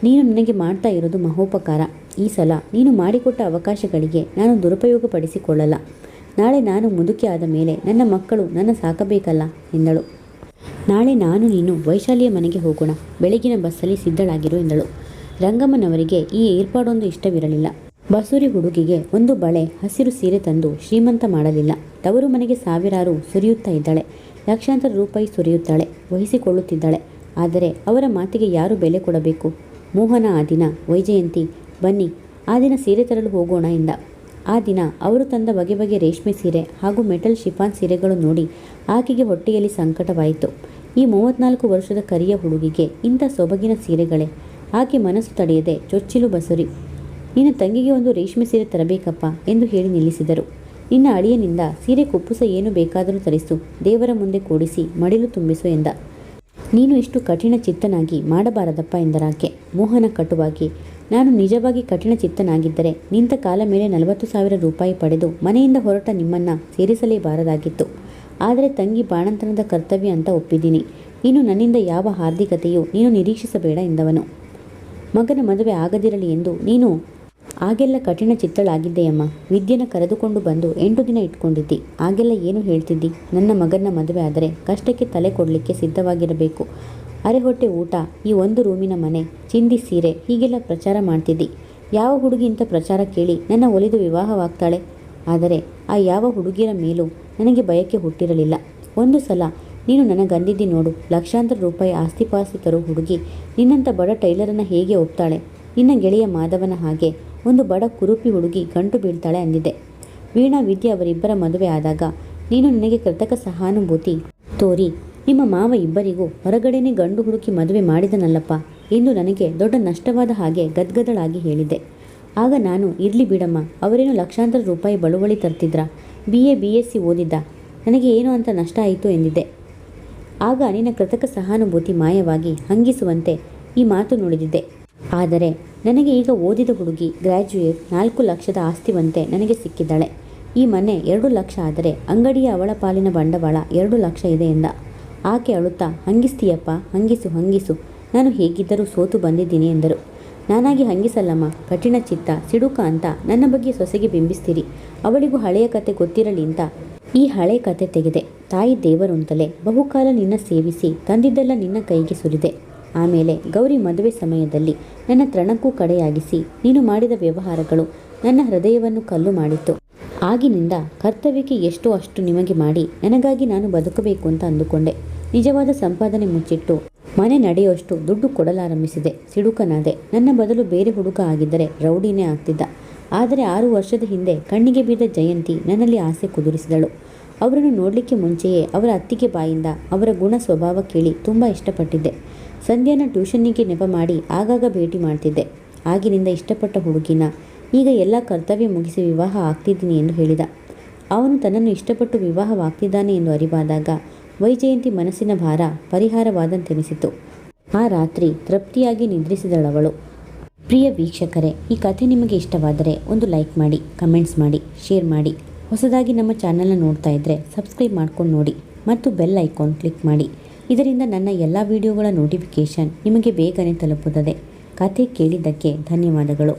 ನೀನು ನನಗೆ ಮಾಡ್ತಾ ಇರೋದು ಮಹೋಪಕಾರ. ಈ ಸಲ ನೀನು ಮಾಡಿಕೊಟ್ಟ ಅವಕಾಶಗಳಿಗೆ ನಾನು ದುರುಪಯೋಗ ಪಡಿಸಿಕೊಳ್ಳಲ್ಲ. ನಾಳೆ ನಾನು ಮುದುಕಿ ಆದ ಮೇಲೆ ನನ್ನ ಮಕ್ಕಳು ನನ್ನ ಸಾಕಬೇಕಲ್ಲ ಎಂದಳು. ನಾಳೆ ನಾನು ನೀನು ವೈಶಾಲಿಯ ಮನೆಗೆ ಹೋಗೋಣ. ಬೆಳಗಿನ ಬಸ್ಸಲ್ಲಿ ಸಿದ್ಧಳಾಗಿರು ಎಂದಳು. ರಂಗಮ್ಮನವರಿಗೆ ಈ ಏರ್ಪಾಡೊಂದು ಇಷ್ಟವಿರಲಿಲ್ಲ. ಬಸುರಿ ಹುಡುಗಿಗೆ ಒಂದು ಬಳೆ ಹಸಿರು ಸೀರೆ ತಂದು ಶ್ರೀಮಂತ ಮಾಡಲಿಲ್ಲ. ತವರು ಮನೆಗೆ ಸಾವಿರಾರು ಸುರಿಯುತ್ತಾ ಇದ್ದಾಳೆ. ಲಕ್ಷಾಂತರ ರೂಪಾಯಿ ಸುರಿಯುತ್ತಾಳೆ, ವಹಿಸಿಕೊಳ್ಳುತ್ತಿದ್ದಾಳೆ. ಆದರೆ ಅವರ ಮಾತಿಗೆ ಯಾರು ಬೆಲೆ ಕೊಡಬೇಕು? ಮೋಹನ ಆ ದಿನ ವೈಜಯಂತಿ ಬನ್ನಿ, ಆ ದಿನ ಸೀರೆ ತರಲು ಹೋಗೋಣ ಎಂದ. ಆ ದಿನ ಅವರು ತಂದ ಬಗೆ ಬಗೆ ರೇಷ್ಮೆ ಸೀರೆ ಹಾಗೂ ಮೆಟಲ್ ಶಿಫಾನ್ ಸೀರೆಗಳು ನೋಡಿ ಆಕೆಗೆ ಹೊಟ್ಟೆಯಲ್ಲಿ ಸಂಕಟವಾಯಿತು. ಈ 34 ವರ್ಷದ ಕರಿಯ ಹುಡುಗಿಗೆ ಇಂಥ ಸೊಬಗಿನ ಸೀರೆಗಳೇ? ಆಕೆ ಮನಸ್ಸು ತಡೆಯದೆ ಚೊಚ್ಚಿಲು ಬಸುರಿ, ನಿನ್ನ ತಂಗಿಗೆ ಒಂದು ರೇಷ್ಮೆ ಸೀರೆ ತರಬೇಕಪ್ಪ ಎಂದು ಹೇಳಿ ನಿಲ್ಲಿಸಿದರು. ನಿನ್ನ ಅಳಿಯನಿಂದ ಸೀರೆ ಕುಪ್ಪುಸ ಏನು ಬೇಕಾದರೂ ತರಿಸು, ದೇವರ ಮುಂದೆ ಕೂಡಿಸಿ ಮಡಿಲು ತುಂಬಿಸು ಎಂದ. ನೀನು ಇಷ್ಟು ಕಠಿಣ ಚಿತ್ತನಾಗಿ ಮಾಡಬಾರದಪ್ಪ ಎಂದರಾಕೆ. ಮೋಹನ ಕಟುವಾಗಿ, ನಾನು ನಿಜವಾಗಿ ಕಠಿಣ ಚಿತ್ತನಾಗಿದ್ದರೆ ನಿಂತ ಕಾಲ ಮೇಲೆ 40,000 ರೂಪಾಯಿ ಪಡೆದು ಮನೆಯಿಂದ ಹೊರಟ ನಿಮ್ಮನ್ನು ಸೇರಿಸಲೇಬಾರದಾಗಿತ್ತು. ಆದರೆ ತಂಗಿ ಬಾಣಂತನದ ಕರ್ತವ್ಯ ಅಂತ ಒಪ್ಪಿದ್ದೀನಿ. ಇನ್ನು ನನ್ನಿಂದ ಯಾವ ಹಾರ್ದಿಕತೆಯೂ ನೀನು ನಿರೀಕ್ಷಿಸಬೇಡ ಎಂದವನು. ಮಗನ ಮದುವೆ ಆಗದಿರಲಿ ಎಂದು ನೀನು ಆಗೆಲ್ಲ ಕಠಿಣ ಚಿತ್ತಳಾಗಿದ್ದೆಯಮ್ಮ. ವಿದ್ಯೆನ ಕರೆದುಕೊಂಡು ಬಂದು 8 ದಿನ ಇಟ್ಕೊಂಡಿದ್ದಿ. ಆಗೆಲ್ಲ ಏನು ಹೇಳ್ತಿದ್ದಿ? ನನ್ನ ಮಗನ ಮದುವೆ ಆದರೆ ಕಷ್ಟಕ್ಕೆ ತಲೆ ಕೊಡಲಿಕ್ಕೆ ಸಿದ್ಧವಾಗಿರಬೇಕು. ಅರೆ ಹೊಟ್ಟೆ ಊಟ, ಈ ಒಂದು ರೂಮಿನ ಮನೆ, ಚಿಂದಿ ಸೀರೆ ಹೀಗೆಲ್ಲ ಪ್ರಚಾರ ಮಾಡ್ತಿದ್ದಿ. ಯಾವ ಹುಡುಗಿ ಇಂಥ ಪ್ರಚಾರ ಕೇಳಿ ನನ್ನ ಒಲಿದು ವಿವಾಹವಾಗ್ತಾಳೆ? ಆದರೆ ಆ ಯಾವ ಹುಡುಗಿಯರ ಮೇಲೂ ನನಗೆ ಬಯಕೆ ಹುಟ್ಟಿರಲಿಲ್ಲ. ಒಂದು ಸಲ ನೀನು ನನಗಂದಿದ್ದಿ ನೋಡು, ಲಕ್ಷಾಂತರ ರೂಪಾಯಿ ಆಸ್ತಿಪಾಸ್ತಿ ತರೋ ಹುಡುಗಿ ನಿನ್ನಂಥ ಬಡ ಟೈಲರನ್ನು ಹೇಗೆ ಒಪ್ತಾಳೆ? ನಿನ್ನ ಗೆಳೆಯ ಮಾಧವನ ಹಾಗೆ ಒಂದು ಬಡ ಕುರುಪಿ ಹುಡುಗಿ ಗಂಟು ಬೀಳ್ತಾಳೆ ಅಂದಿದ್ದೆ. ವೀಣಾ ವಿದ್ಯೆ ಅವರಿಬ್ಬರ ಮದುವೆ ಆದಾಗ ನೀನು ನನಗೆ ಕೃತಕ ಸಹಾನುಭೂತಿ ತೋರಿ ನಿಮ್ಮ ಮಾವ ಇಬ್ಬರಿಗೂ ಹೊರಗಡೆನೇ ಗಂಡು ಹುಡುಕಿ ಮದುವೆ ಮಾಡಿದನಲ್ಲಪ್ಪ ಎಂದು ನನಗೆ ದೊಡ್ಡ ನಷ್ಟವಾದ ಹಾಗೆ ಗದ್ಗದಳಾಗಿ ಹೇಳಿದ್ದೆ. ಆಗ ನಾನು, ಇರಲಿ ಬಿಡಮ್ಮ, ಅವರೇನು ಲಕ್ಷಾಂತರ ರೂಪಾಯಿ ಬಳುವಳಿ ತರ್ತಿದ್ರ, BA BSc ಓದಿದ್ದ, ನನಗೆ ಏನು ಅಂತ ನಷ್ಟ ಆಯಿತು ಎಂದಿದ್ದೆ. ಆಗ ನಿನ್ನ ಕೃತಕ ಸಹಾನುಭೂತಿ ಮಾಯವಾಗಿ ಹಂಗಿಸುವಂತೆ ಈ ಮಾತು ನುಡಿದಿದ್ದೆ. ಆದರೆ ನನಗೆ ಈಗ ಓದಿದ ಹುಡುಗಿ, ಗ್ರ್ಯಾಜುಯೇಟ್, 4 ಲಕ್ಷದ ಆಸ್ತಿವಂತೆ ನನಗೆ ಸಿಕ್ಕಿದ್ದಾಳೆ. ಈ ಮನೆ 2 ಲಕ್ಷ ಆದರೆ ಅಂಗಡಿಯ ಅವಳ ಪಾಲಿನ ಬಂಡವಾಳ 2 ಲಕ್ಷ ಇದೆ ಎಂದ. ಆಕೆ ಅಳುತ್ತಾ, ಹಂಗಿಸ್ತೀಯಪ್ಪ, ಹಂಗಿಸು ಹಂಗಿಸು, ನಾನು ಹೇಗಿದ್ದರೂ ಸೋತು ಬಂದಿದ್ದೀನಿ ಎಂದರು. ನಾನಾಗಿ ಹಂಗಿಸಲ್ಲಮ್ಮ, ಕಠಿಣ ಚಿತ್ತ, ಸಿಡುಕ ಅಂತ ನನ್ನ ಬಗ್ಗೆ ಸೊಸೆಗೆ ಬಿಂಬಿಸ್ತೀರಿ. ಅವಳಿಗೂ ಹಳೆಯ ಕತೆ ಗೊತ್ತಿರಲಿ ಅಂತ ಈ ಹಳೆ ಕತೆ ತೆಗೆದೆ. ತಾಯಿ ದೇವರು ಅಂತಲೇ ಬಹುಕಾಲ ನಿನ್ನ ಸೇವಿಸಿ ತಂದಿದ್ದೆಲ್ಲ ನಿನ್ನ ಕೈಗೆ ಸುರಿದೆ. ಆಮೇಲೆ ಗೌರಿ ಮದುವೆ ಸಮಯದಲ್ಲಿ ನನ್ನ ತೃಣಕ್ಕೂ ಕಡೆಯಾಗಿಸಿ ನೀನು ಮಾಡಿದ ವ್ಯವಹಾರಗಳು ನನ್ನ ಹೃದಯವನ್ನು ಕಲ್ಲು ಮಾಡಿತ್ತು. ಆಗಿನಿಂದ ಕರ್ತವ್ಯಕ್ಕೆ ಎಷ್ಟೋ ಅಷ್ಟು ನಿಮಗೆ ಮಾಡಿ ನನಗಾಗಿ ನಾನು ಬದುಕಬೇಕು ಅಂತ ಅಂದುಕೊಂಡೆ. ನಿಜವಾದ ಸಂಪಾದನೆ ಮುಚ್ಚಿಟ್ಟು ಮನೆ ನಡೆಯುವಷ್ಟು ದುಡ್ಡು ಕೊಡಲಾರಂಭಿಸಿದೆ. ಸಿಡುಕನಾದೆ. ನನ್ನ ಬದಲು ಬೇರೆ ಹುಡುಗ ಆಗಿದ್ದರೆ ರೌಡಿನೇ ಆಗ್ತಿದ್ದ. ಆದರೆ 6 ವರ್ಷದ ಹಿಂದೆ ಕಣ್ಣಿಗೆ ಬಿದ್ದ ಜಯಂತಿ ನನ್ನಲ್ಲಿ ಆಸೆ ಕುದುರಿಸಿದಳು. ಅವರನ್ನು ನೋಡಲಿಕ್ಕೆ ಮುಂಚೆಯೇ ಅವರ ಅತ್ತಿಗೆ ಬಾಯಿಂದ ಅವರ ಗುಣ ಸ್ವಭಾವ ಕೇಳಿ ತುಂಬ ಇಷ್ಟಪಟ್ಟಿದ್ದೆ. ಸಂಧ್ಯಾನ ಟ್ಯೂಷನ್ನಿಗೆ ನೆಪ ಮಾಡಿ ಆಗಾಗ ಭೇಟಿ ಮಾಡ್ತಿದ್ದೆ. ಆಗಿನಿಂದ ಇಷ್ಟಪಟ್ಟ ಹುಡುಗಿನ ಈಗ ಎಲ್ಲ ಕರ್ತವ್ಯ ಮುಗಿಸಿ ವಿವಾಹ ಆಗ್ತಿದ್ದೀನಿ ಎಂದು ಹೇಳಿದ. ಅವನು ತನ್ನನ್ನು ಇಷ್ಟಪಟ್ಟು ವಿವಾಹವಾಗ್ತಿದ್ದಾನೆ ಎಂದು ಅರಿವಾದಾಗ ವೈಜಯಂತಿ ಮನಸ್ಸಿನ ಭಾರ ಪರಿಹಾರವಾದಂತೆನಿಸಿತು. ಆ ರಾತ್ರಿ ತೃಪ್ತಿಯಾಗಿ ನಿದ್ರಿಸಿದಳವಳು. ಪ್ರಿಯ ವೀಕ್ಷಕರೇ, ಈ ಕಥೆ ನಿಮಗೆ ಇಷ್ಟವಾದರೆ ಒಂದು ಲೈಕ್ ಮಾಡಿ, ಕಮೆಂಟ್ಸ್ ಮಾಡಿ, ಶೇರ್ ಮಾಡಿ. ಹೊಸದಾಗಿ ನಮ್ಮ ಚಾನಲ್ನ ನೋಡ್ತಾ ಇದ್ದರೆ ಸಬ್ಸ್ಕ್ರೈಬ್ ಮಾಡ್ಕೊಂಡು ನೋಡಿ ಮತ್ತು ಬೆಲ್ ಐಕಾನ್ ಕ್ಲಿಕ್ ಮಾಡಿ. ಇದರಿಂದ ನನ್ನ ಎಲ್ಲ ವಿಡಿಯೋಗಳ ನೋಟಿಫಿಕೇಷನ್ ನಿಮಗೆ ಬೇಗನೆ ತಲುಪುತ್ತದೆ. ಕಥೆ ಕೇಳಿದ್ದಕ್ಕೆ ಧನ್ಯವಾದಗಳು.